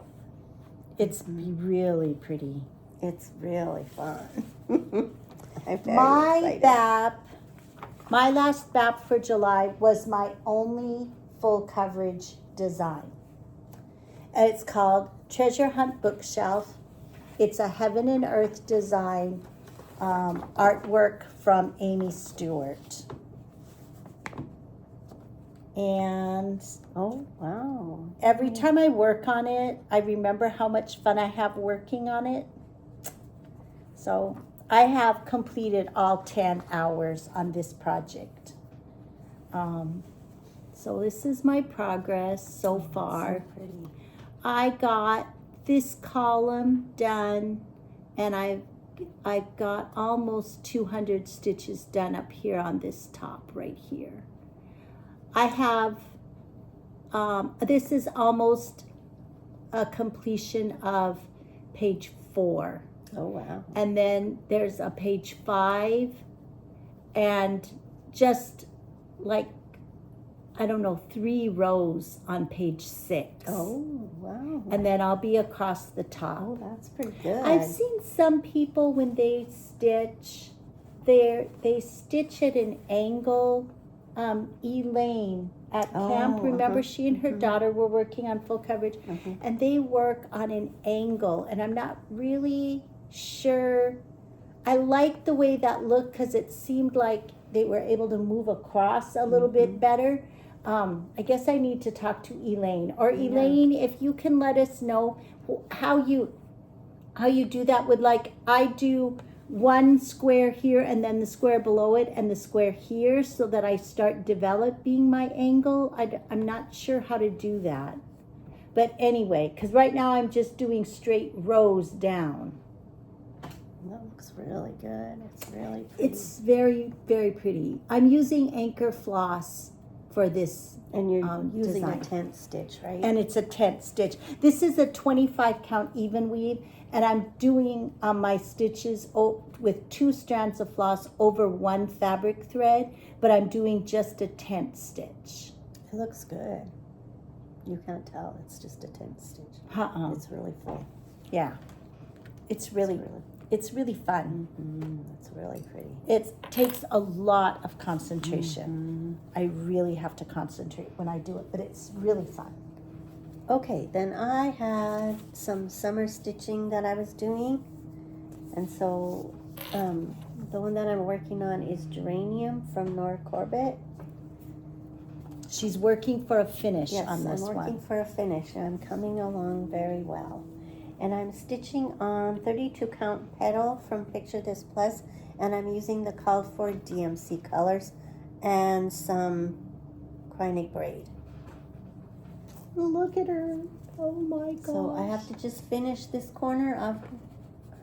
It's really pretty. It's really fun. I'm very My excited. BAP, my last BAP for July was my only full coverage design. And it's called Treasure Hunt Bookshelf. It's a heaven and earth design, artwork from Amy Stewart. And Oh, wow. every time I work on it, I remember how much fun I have working on it. So I have completed all 10 hours on this project. So this is my progress so far. So pretty. I got this column done, and I've got almost 200 stitches done up here on this top right here. I have this is almost a completion of page 4. Oh, wow. And then there's a page 5, and just like, I don't know, 3 rows on page 6. Oh, wow. And then I'll be across the top. Oh, that's pretty good. I've seen some people when they stitch, they stitch at an angle. Elaine at camp, remember, she and her daughter were working on full coverage, and they work on an angle, and I'm not really sure. I like the way that looked because it seemed like they were able to move across a little bit better. I guess I need to talk to Elaine, or Elaine, if you can let us know how you do that with, like, I do one square here and then the square below it and the square here, so that I start developing my angle. I'm not sure how to do that. But anyway, because right now I'm just doing straight rows down. That looks really good. It's really pretty. It's very, very pretty. I'm using anchor floss for this. And you're using design. a 10th stitch, right? And it's a 10th stitch. This is a 25 count even weave, and I'm doing my stitches with 2 strands of floss over 1 fabric thread, but I'm doing just a 10th stitch. It looks good. You can't tell. It's just a 10th stitch. It's really full. Yeah. It's really fun. It's really pretty. It takes a lot of concentration. I really have to concentrate when I do it, but it's really fun. Okay, then I had some summer stitching that I was doing. And so the one that I'm working on is Geranium from Nora Corbett. She's working for a finish Yes, on this I'm working one. for a finish. I'm coming along very well. And I'm stitching on 32 count petal from Picture This Plus, and I'm using the called for DMC colors and some Krynic braid. Look at her. Oh my gosh. So I have to just finish this corner of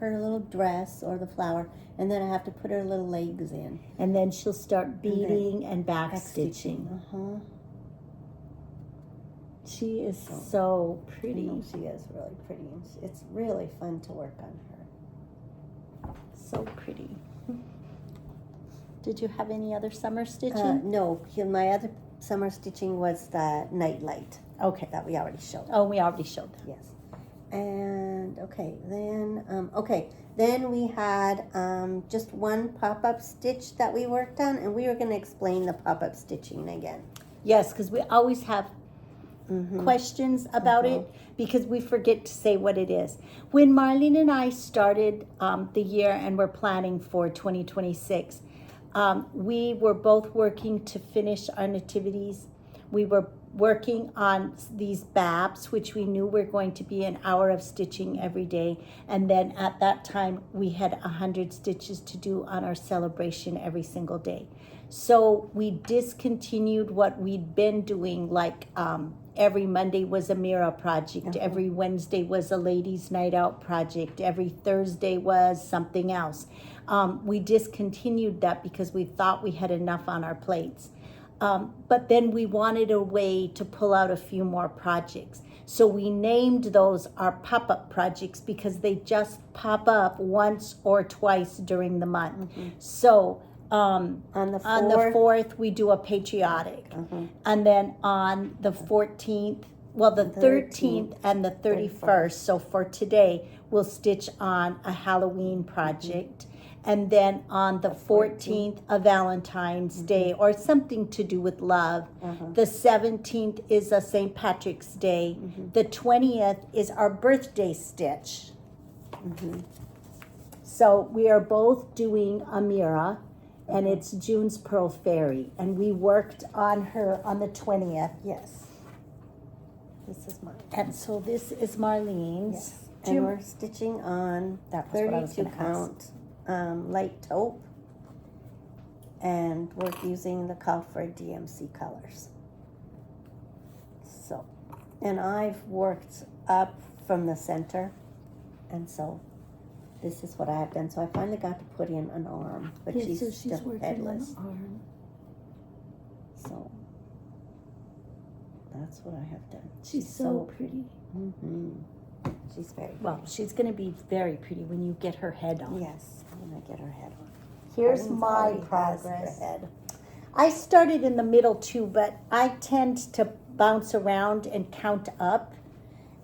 her little dress or the flower, and then I have to put her little legs in. And then she'll start beading and back stitching. She is so pretty. She is really pretty. It's really fun to work on her. So pretty. Did you have any other summer stitching? No, my other summer stitching was the night light. Okay. That we already showed. Oh, we already showed that. Yes. And then we had just one pop-up stitch that we worked on, and we were going to explain the pop-up stitching again. Yes, because we always have questions about it, because we forget to say what it is. When Marlene and I started the year and we're planning for 2026, we were both working to finish our nativities. We were working on these babs, which we knew were going to be an hour of stitching every day. And then at that time, we had 100 stitches to do on our celebration every single day. So we discontinued what we'd been doing, like every Monday was a Mira project, every Wednesday was a ladies' night out project, every Thursday was something else. We discontinued that because we thought we had enough on our plates. But then we wanted a way to pull out a few more projects. So we named those our pop-up projects because they just pop up once or twice during the month. So on the 4th, we do a patriotic. And then on the 14th, well, the 13th and the 31st, so for today, we'll stitch on a Halloween project. And then on the 14th, a Valentine's Day, or something to do with love. The 17th is a St. Patrick's Day. The 20th is our birthday stitch. So we are both doing a Mira, and it's June's Pearl Fairy. And we worked on her on the 20th. Yes. This is mine. And so this is Marlene's. Yes. And we're stitching on That was what I was 32 gonna ask. count light taupe, and we're using the call for DMC colors. So, and I've worked up from the center, and so this is what I have done. So I finally got to put in an arm, but she's still headless. So, that's what I have done. She's so pretty. Mm-hmm. She's very Well, she's going to be very pretty when you get her head on. yes, I'm gonna get her head on. Here's Carmen's my already has progress. her head. I started in the middle too, but I tend to bounce around and count up.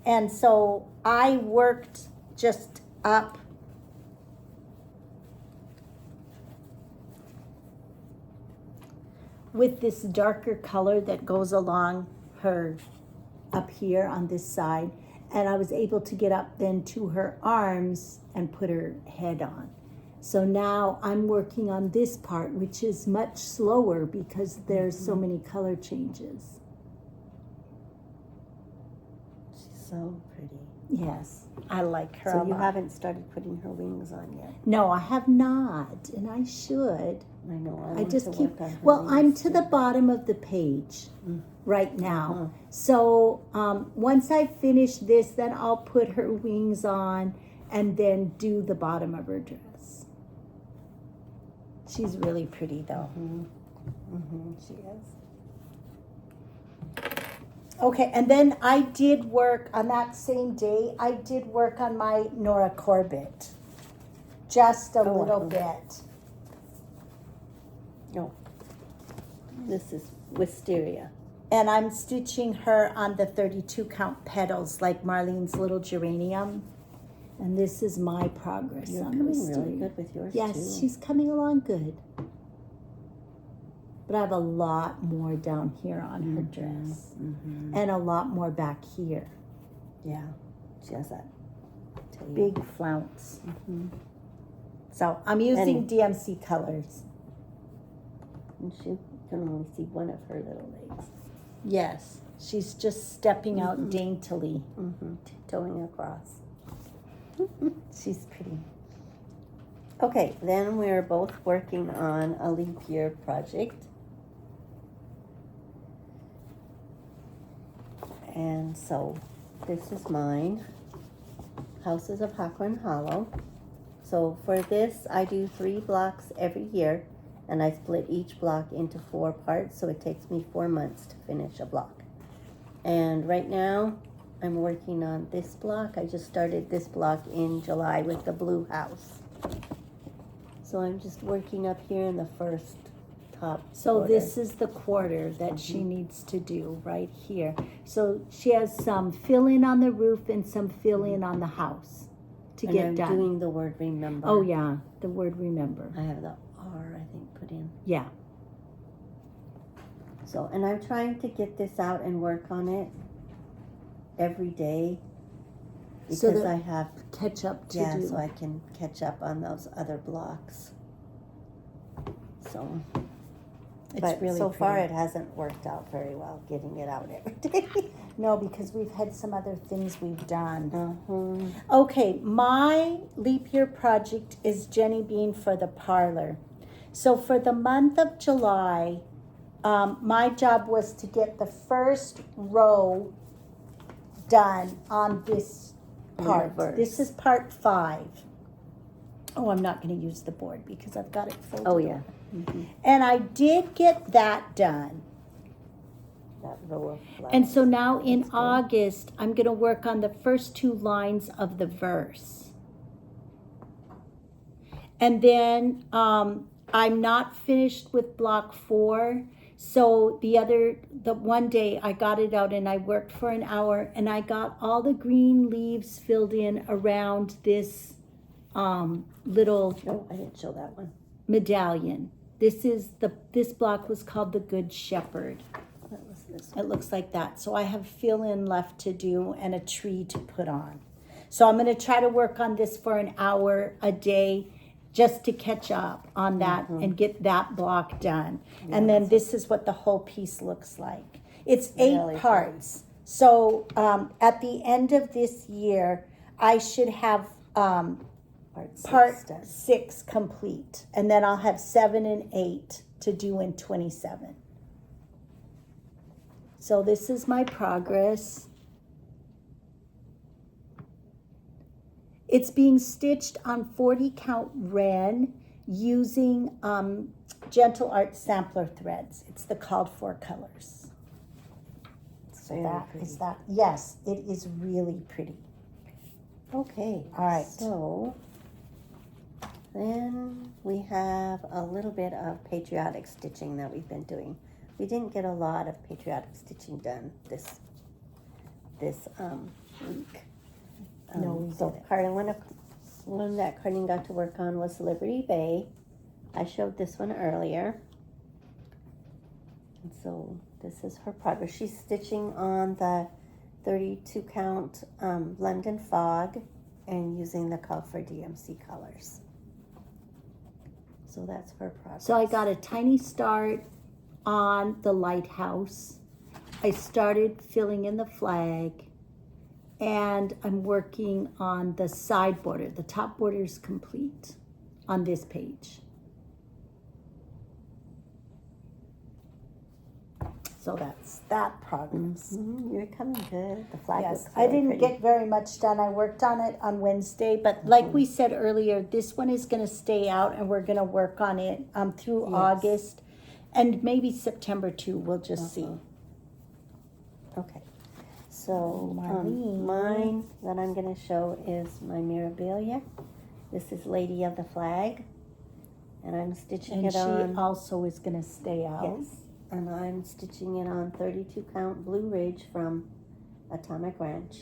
And so I worked just up. With this darker color that goes along her up here on this side. And I was able to get up then to her arms and put her head on. So now I'm working on this part, which is much slower because there's so many color changes. She's so pretty. Yes, I like her So a you lot. haven't started putting her wings on yet. No, I have not, and I should. I know. I I want just to keep, work on her well, I'm wings, to too. the bottom of the page right now. Uh-huh. So once I finish this, then I'll put her wings on and then do the bottom of her dress. She's really pretty though. She is. Okay, and then I did work on that same day. I did work on my Nora Corbett, just a little bit. No. This is wisteria. And I'm stitching her on the 32 count petals like Marlene's little geranium. And this is my progress You're on coming wisteria. really good with yours Yes, too. she's coming along good. But I have a lot more down here on her dress. And a lot more back here. Yeah, she has that. Tail. Big flounce. So I'm using And- DMC colors. And she can only see one of her little legs. Yes, she's just stepping out daintily. Tiptoeing across. She's pretty. Okay, then we're both working on a leap year project. And so this is mine, Houses of Hawthorne Hollow. So for this, I do 3 blocks every year, and I split each block into 4 parts, so it takes me 4 months to finish a block. And right now, I'm working on this block. I just started this block in July with the blue house. So I'm just working up here in the first top So quarter. this is the quarter that she needs to do right here. So she has some fill in on the roof and some fill in on the house to and get I'm done. doing the word remember. Oh yeah, the word remember. I have the R, I think, put in. Yeah. So, and I'm trying to get this out and work on it every day because So that- I have, Catch up to yeah, do. so I can catch up on those other blocks. So, It's but really so far pretty. it hasn't worked out very well getting it out every day. No, because we've had some other things we've done. Uh-huh. Okay, my leap year project is Jenny Bean for the parlor. So for the month of July, my job was to get the first row done on this part. reverse. This is part 5. Oh, I'm not going to use the board because I've got it folded. Oh, yeah. And I did get that done. That row of flowers. And so now in That's good. August, I'm going to work on the first 2 lines of the verse. And then I'm not finished with block 4. So the one day I got it out and I worked for an hour and I got all the green leaves filled in around this little No, I didn't show that one. medallion. This block was called the Good Shepherd. That was this one. It looks like that. So I have fill-in left to do and a tree to put on. So I'm going to try to work on this for an hour a day just to catch up on that and get that block done. And then this is what the whole piece looks like. It's 8 Really parts. So at the end of this year, I should have part 6 done. 6 complete. And then I'll have 7 and 8 to do in 27. So this is my progress. It's being stitched on 40 count ren using Gentle Art sampler threads. It's the called for colors. So Very that pretty. is that. Yes, it is really pretty. Okay. All right. So then we have a little bit of patriotic stitching that we've been doing. We didn't get a lot of patriotic stitching done this week. No, we so didn't. one that Carlene got to work on was Liberty Bay. I showed this one earlier. And so this is her progress. She's stitching on the 32 count London Fog and using the Call for DMC colors. So that's her progress. So I got a tiny start on the lighthouse. I started filling in the flag, and I'm working on the side border. The top border is complete on this page. So that's that progress. You're coming good. The flag Yes, looks I really didn't pretty. get very much done. I worked on it on Wednesday, but like we said earlier, this one is going to stay out, and we're going to work on it through Yes. August and maybe September too. We'll just see. Okay. So Marlene. mine that I'm going to show is my Mirabilia. This is Lady of the Flag. And I'm stitching And it she on. also is going to stay out. Yes. And I'm stitching it on 32 count Blue Ridge from Atomic Ranch.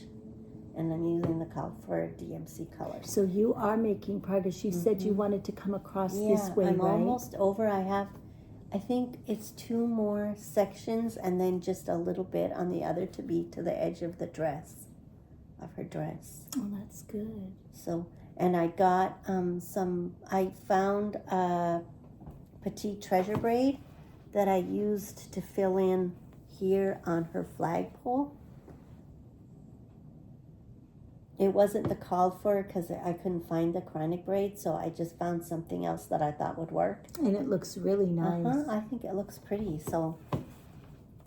And I'm using the Call for DMC colors. So you are making progress. You said you wanted to come across this way, I'm right? almost over. I think it's 2 more sections and then just a little bit on the other to be to the edge of the dress, of her dress. Oh, that's good. So, and I got I found a petite treasure braid that I used to fill in here on her flagpole. It wasn't the called for because I couldn't find the chronic braid, so I just found something else that I thought would work. And it looks really nice. I think it looks pretty, so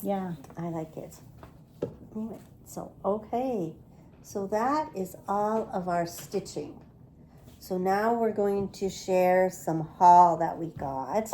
Yeah. I like it. Anyway, so okay. So that is all of our stitching. So now we're going to share some haul that we got.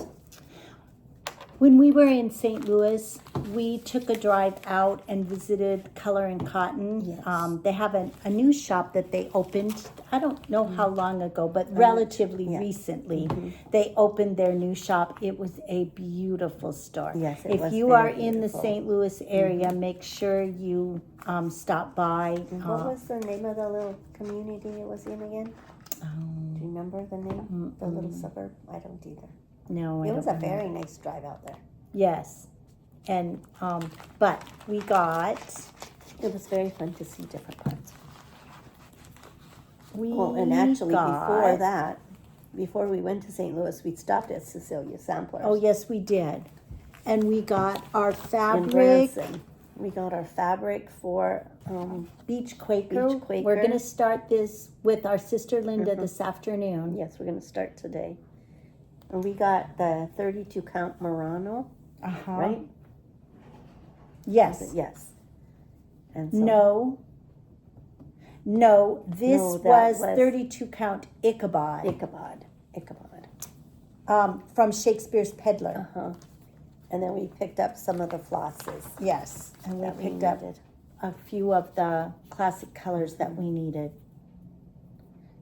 When we were in St. Louis, we took a drive out and visited Color and Cotton. Yes. They have a new shop that they opened, I don't know how long ago, but relatively recently. They opened their new shop. It was a beautiful store. Yes, it if was you very are in the beautiful. St. Louis area, make sure you stop by. What was the name of the little community it was in again? Do you remember the name? The little suburb? I don't either. No, I It don't was a know. very nice drive out there. Yes. And, but we got, It was very fun to see different parts. we And actually got, before that, before we went to St. Louis, we stopped at Cecilia Samplers. Oh, yes, we did. And we got our in fabric, Branson. We got our fabric for Beach Quaker. Beach Quaker. We're going to start this with our sister Linda this afternoon. yes, we're going to start today. And we got the 32 count Murano, Uh-huh. right? Yes. Yes. And so, No, this No, that was was 32 count Ichabod Ichabod. from Shakespeare's Peddler. And then we picked up some of the flosses Yes. And we that we picked up needed. a few of the classic colors that we needed.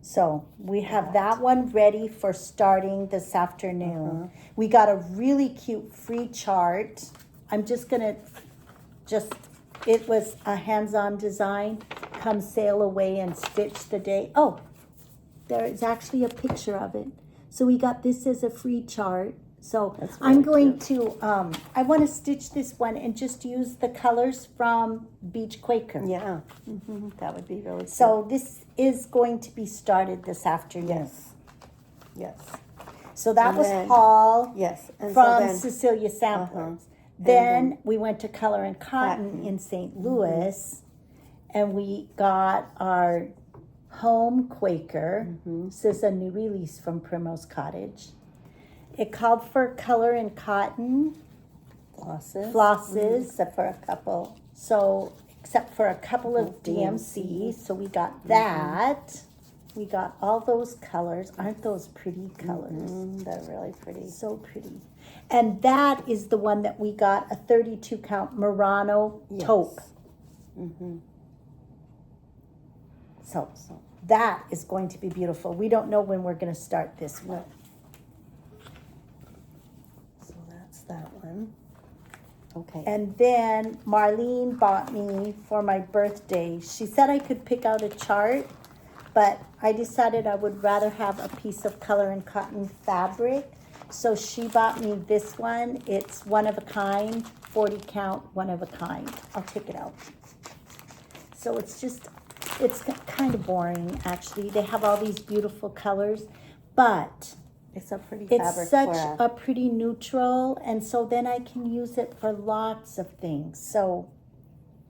So we have that one ready for starting this afternoon. We got a really cute free chart. I'm just gonna, it was a hands-on design. Come sail away and stitch the day. Oh, there is actually a picture of it. So we got this as a free chart. So That's I'm really going to, I want to stitch this one and just use the colors from Beach Quaker. Yeah, that would be really So this is going to be started this afternoon. yes. So that And was then- Paul Yes. And from so then, Cecilia Samplers. And Then we went to Color and Cotton Cotton. in St. Louis, and we got our home Quaker. This is a new release from Primrose Cottage. It called for Color and Cotton flosses. except for a couple. So, except for a couple of DMCs, so we got that. We got all those colors. Aren't those pretty colors? They're really pretty. So pretty. And that is the one that we got a 32 count Murano taupe. Mm-hmm. So that is going to be beautiful. We don't know when we're going to start this one. So that's that one. Okay. And then Marlene bought me for my birthday. She said I could pick out a chart, but I decided I would rather have a piece of color and cotton fabric. So she bought me this one. It's one of a kind, 40 count, one of a kind. I'll take it out. So it's kind of boring actually. They have all these beautiful colors, but It's a pretty it's fabric such for a pretty neutral, and so then I can use it for lots of things. So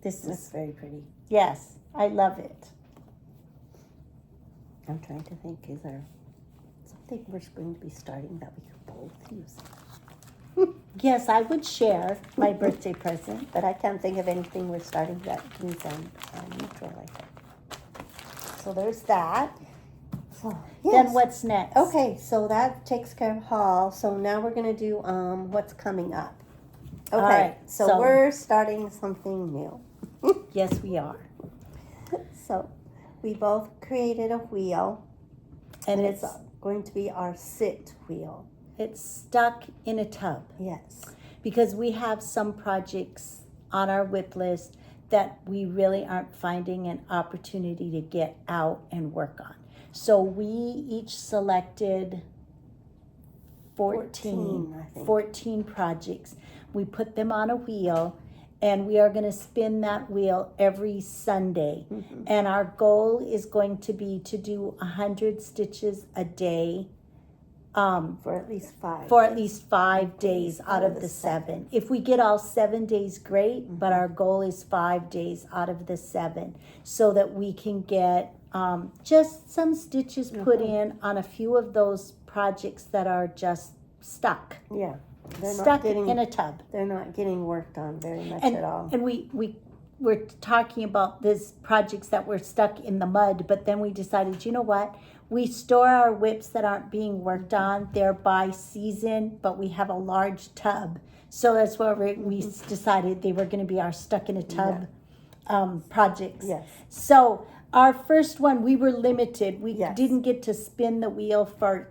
this It's is, very pretty. yes, I love it. I'm trying to think, is there something we're going to be starting that we could both use? Yes, I would share my birthday present. But I can't think of anything we're starting that can sound neutral like that. So there's that. So, Then what's next? Okay, so that takes care of haul. So now we're gonna do what's coming up. Okay, All right, so so- we're starting something new. Yes, we are. So we both created a wheel, And and it's it's going to be our sit wheel. stuck in a tub Yes. because we have some projects on our WIP list that we really aren't finding an opportunity to get out and work on. So we each selected 14, I think. 14 projects. We put them on a wheel, and we are going to spin that wheel every Sunday. Mm-hmm. And our goal is going to be to do 100 stitches a day For at least 5. for at least 5 days out of the 7. If we get all 7 days, great, but our goal is 5 days out of the 7 so that we can get just some stitches put in on a few of those projects that are just stuck. Yeah. They're Stuck not getting in a tub. they're not getting worked on very much And, at all. and we're talking about these projects that were stuck in the mud, but then we decided, you know what? We store our whips that aren't being worked on. They're by season, but we have a large tub. So that's where we decided they were going to be our stuck in a tub projects. Yes. So our first one, we were limited. We Yes. didn't get to spin the wheel for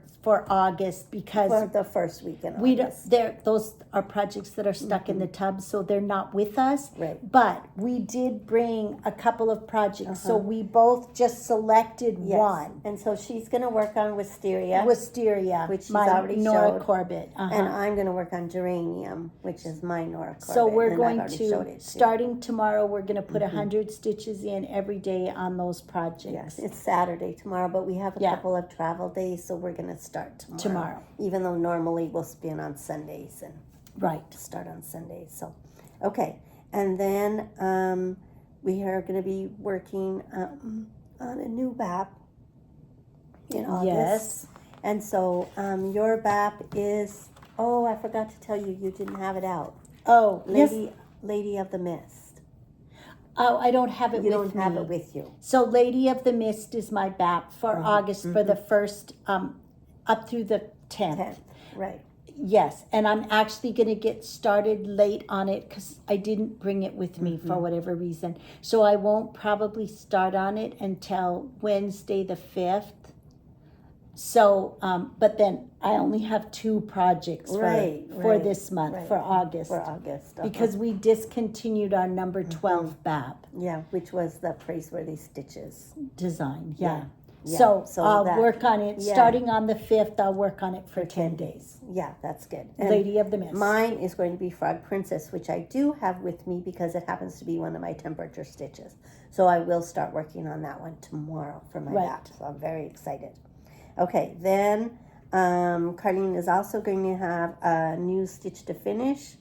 August because For the first week in we don't, August. those are projects that are stuck in the tub, so they're not with us. Right. But we did bring a couple of projects, so we both just selected Yes. one. And so she's going to work on wisteria, Wisteria, Which she's my already Nora showed. Corbett. and I'm going to work on geranium, which is my Nora Corbett. So we're and I've going already showed to, it too. starting tomorrow, we're going to put 100 stitches in every day on those projects. Yes, it's Saturday tomorrow, but we have a Yeah. couple of travel days, so we're going to start tomorrow. Even though normally we'll spin on Sundays and Right. start on Sundays. So, okay. And then we are going to be working on a new BAP in August. Yes. And so your BAP is, oh, I forgot to tell you, you didn't have it out. Oh, yes. Lady of the Mist. Oh, I don't have it You with don't have me. it with you. So Lady of the Mist is my BAP for August for the first, up through the 10th. 10th, right. Yes, and I'm actually going to get started late on it because I didn't bring it with me for whatever reason. So I won't probably start on it until Wednesday the 5th. So, but then I only have 2 projects for this month, right. for August. For August. Because we discontinued our number 12 BAP Yeah, which was the Praiseworthy Stitches. design. Yeah. Yeah, So, so I'll that- work on it, yeah. starting on the 5th, I'll work on it for 10 days. Yeah, that's good. And Lady of the Mist. mine is going to be Frog Princess, which I do have with me because it happens to be one of my temperature stitches. So I will start working on that one tomorrow for my Right. BAP. So I'm very excited. Okay, then Carlene is also going to have a new stitch to finish.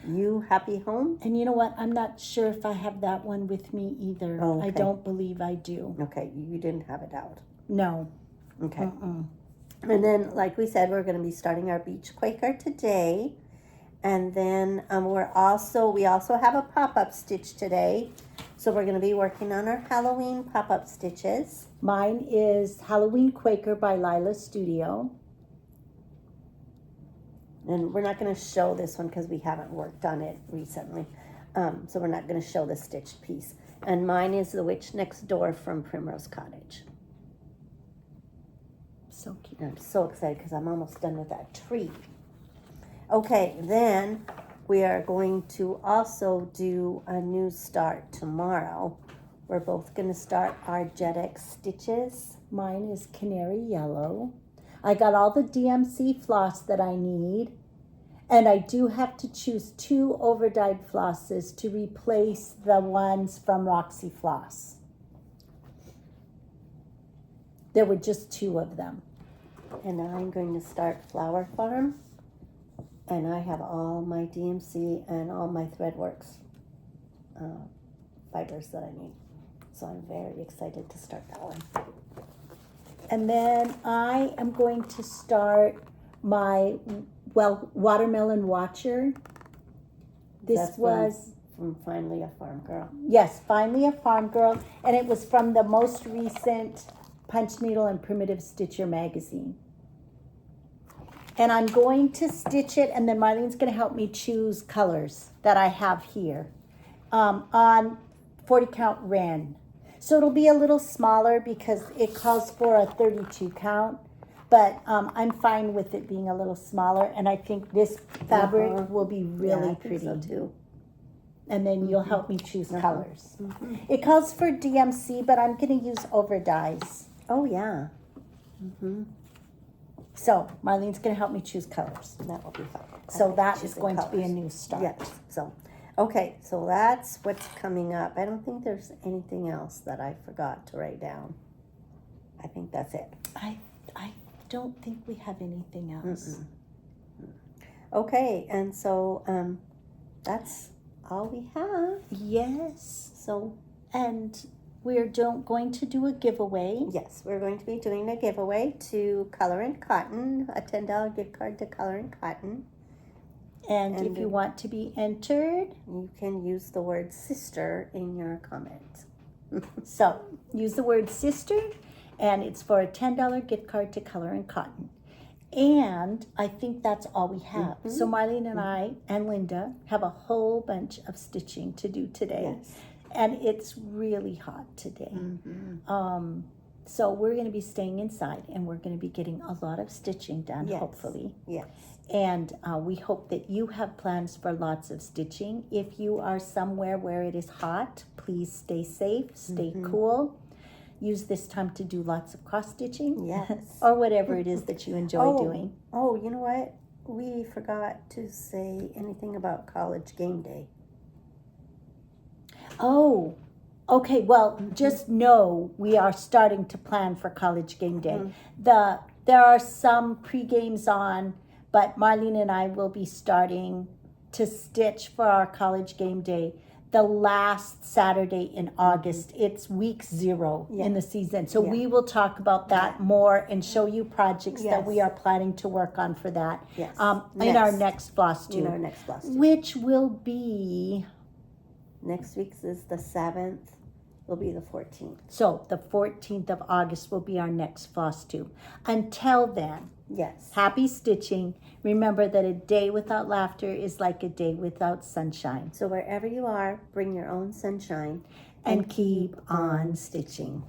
You Happy Home? And you know what? I'm not sure if I have that one with me either. Oh, okay. I don't believe I do. Okay, you didn't have it out. No. Okay. And then, like we said, we're going to be starting our Beach Quaker today. And then we also have a pop-up stitch today. So we're going to be working on our Halloween pop-up stitches. Mine is Halloween Quaker by Lila Studio. And we're not going to show this one because we haven't worked on it recently. So we're not going to show the stitched piece. And mine is the witch next door from Primrose Cottage. So cute. And I'm so excited because I'm almost done with that tree. Okay, then we are going to also do a new start tomorrow. We're both going to start our Jetex stitches. Mine is canary yellow. I got all the DMC floss that I need. And I do have to choose 2 overdyed flosses to replace the ones from Roxy Floss. There were just 2 of them. And I'm going to start Flower Farm. And I have all my DMC and all my Threadworks fibers that I need. So I'm very excited to start that one. And then I am going to start my watermelon watcher. This That's was, from Finally a Farm Girl. yes, Finally a Farm Girl. And it was from the most recent Punch Needle and Primitive Stitcher magazine. And I'm going to stitch it, and then Marlene's going to help me choose colors that I have here on 40 count Ren. So it'll be a little smaller because it calls for a 32 count, but I'm fine with it being a little smaller, and I think this fabric will be really I pretty. think so too. And then you'll help me choose colors. It calls for DMC, but I'm going to use over dyes. Oh yeah, So Marlene's going to help me choose colors. that will be fun. So that is Choosing going to be a colors. new start. Yes. So, okay. So that's what's coming up. I don't think there's anything else that I forgot to write down. I think that's it. I don't think we have anything else. Okay, and so that's all we have. Yes. So And we're going to do a giveaway. yes, we're going to be doing a giveaway to Color and Cotton, a $10 gift card to Color and Cotton. And And if you want to be entered, You can use the word sister in your comment. so use the word sister, and it's for a $10 gift card to Color and Cotton. And I think that's all we have. So Marlene and I and Linda have a whole bunch of stitching to do today. Yes. And it's really hot today. So we're going to be staying inside, and we're going to be getting a lot of stitching done, Yes. hopefully. Yes. And we hope that you have plans for lots of stitching. If you are somewhere where it is hot, please stay safe, stay cool. Use this time to do lots of cross stitching. Yes. Or whatever it is that you enjoy doing. Oh, you know what? We forgot to say anything about college game day. Oh, okay. Well, just know we are starting to plan for college game day. There are some pre-games on, but Marlene and I will be starting to stitch for our college game day the last Saturday in August. It's week 0 in the season. So we will talk about that more and show you projects that we are planning to work on for that. Yes. In our next Flosstube. In our next Flosstube. Which will be... Next week's is the 7th. Will be the 14th. So the 14th of August will be our next Flosstube. Until then, Yes. happy stitching. Remember that a day without laughter is like a day without sunshine. So wherever you are, bring your own sunshine And keep on stitching.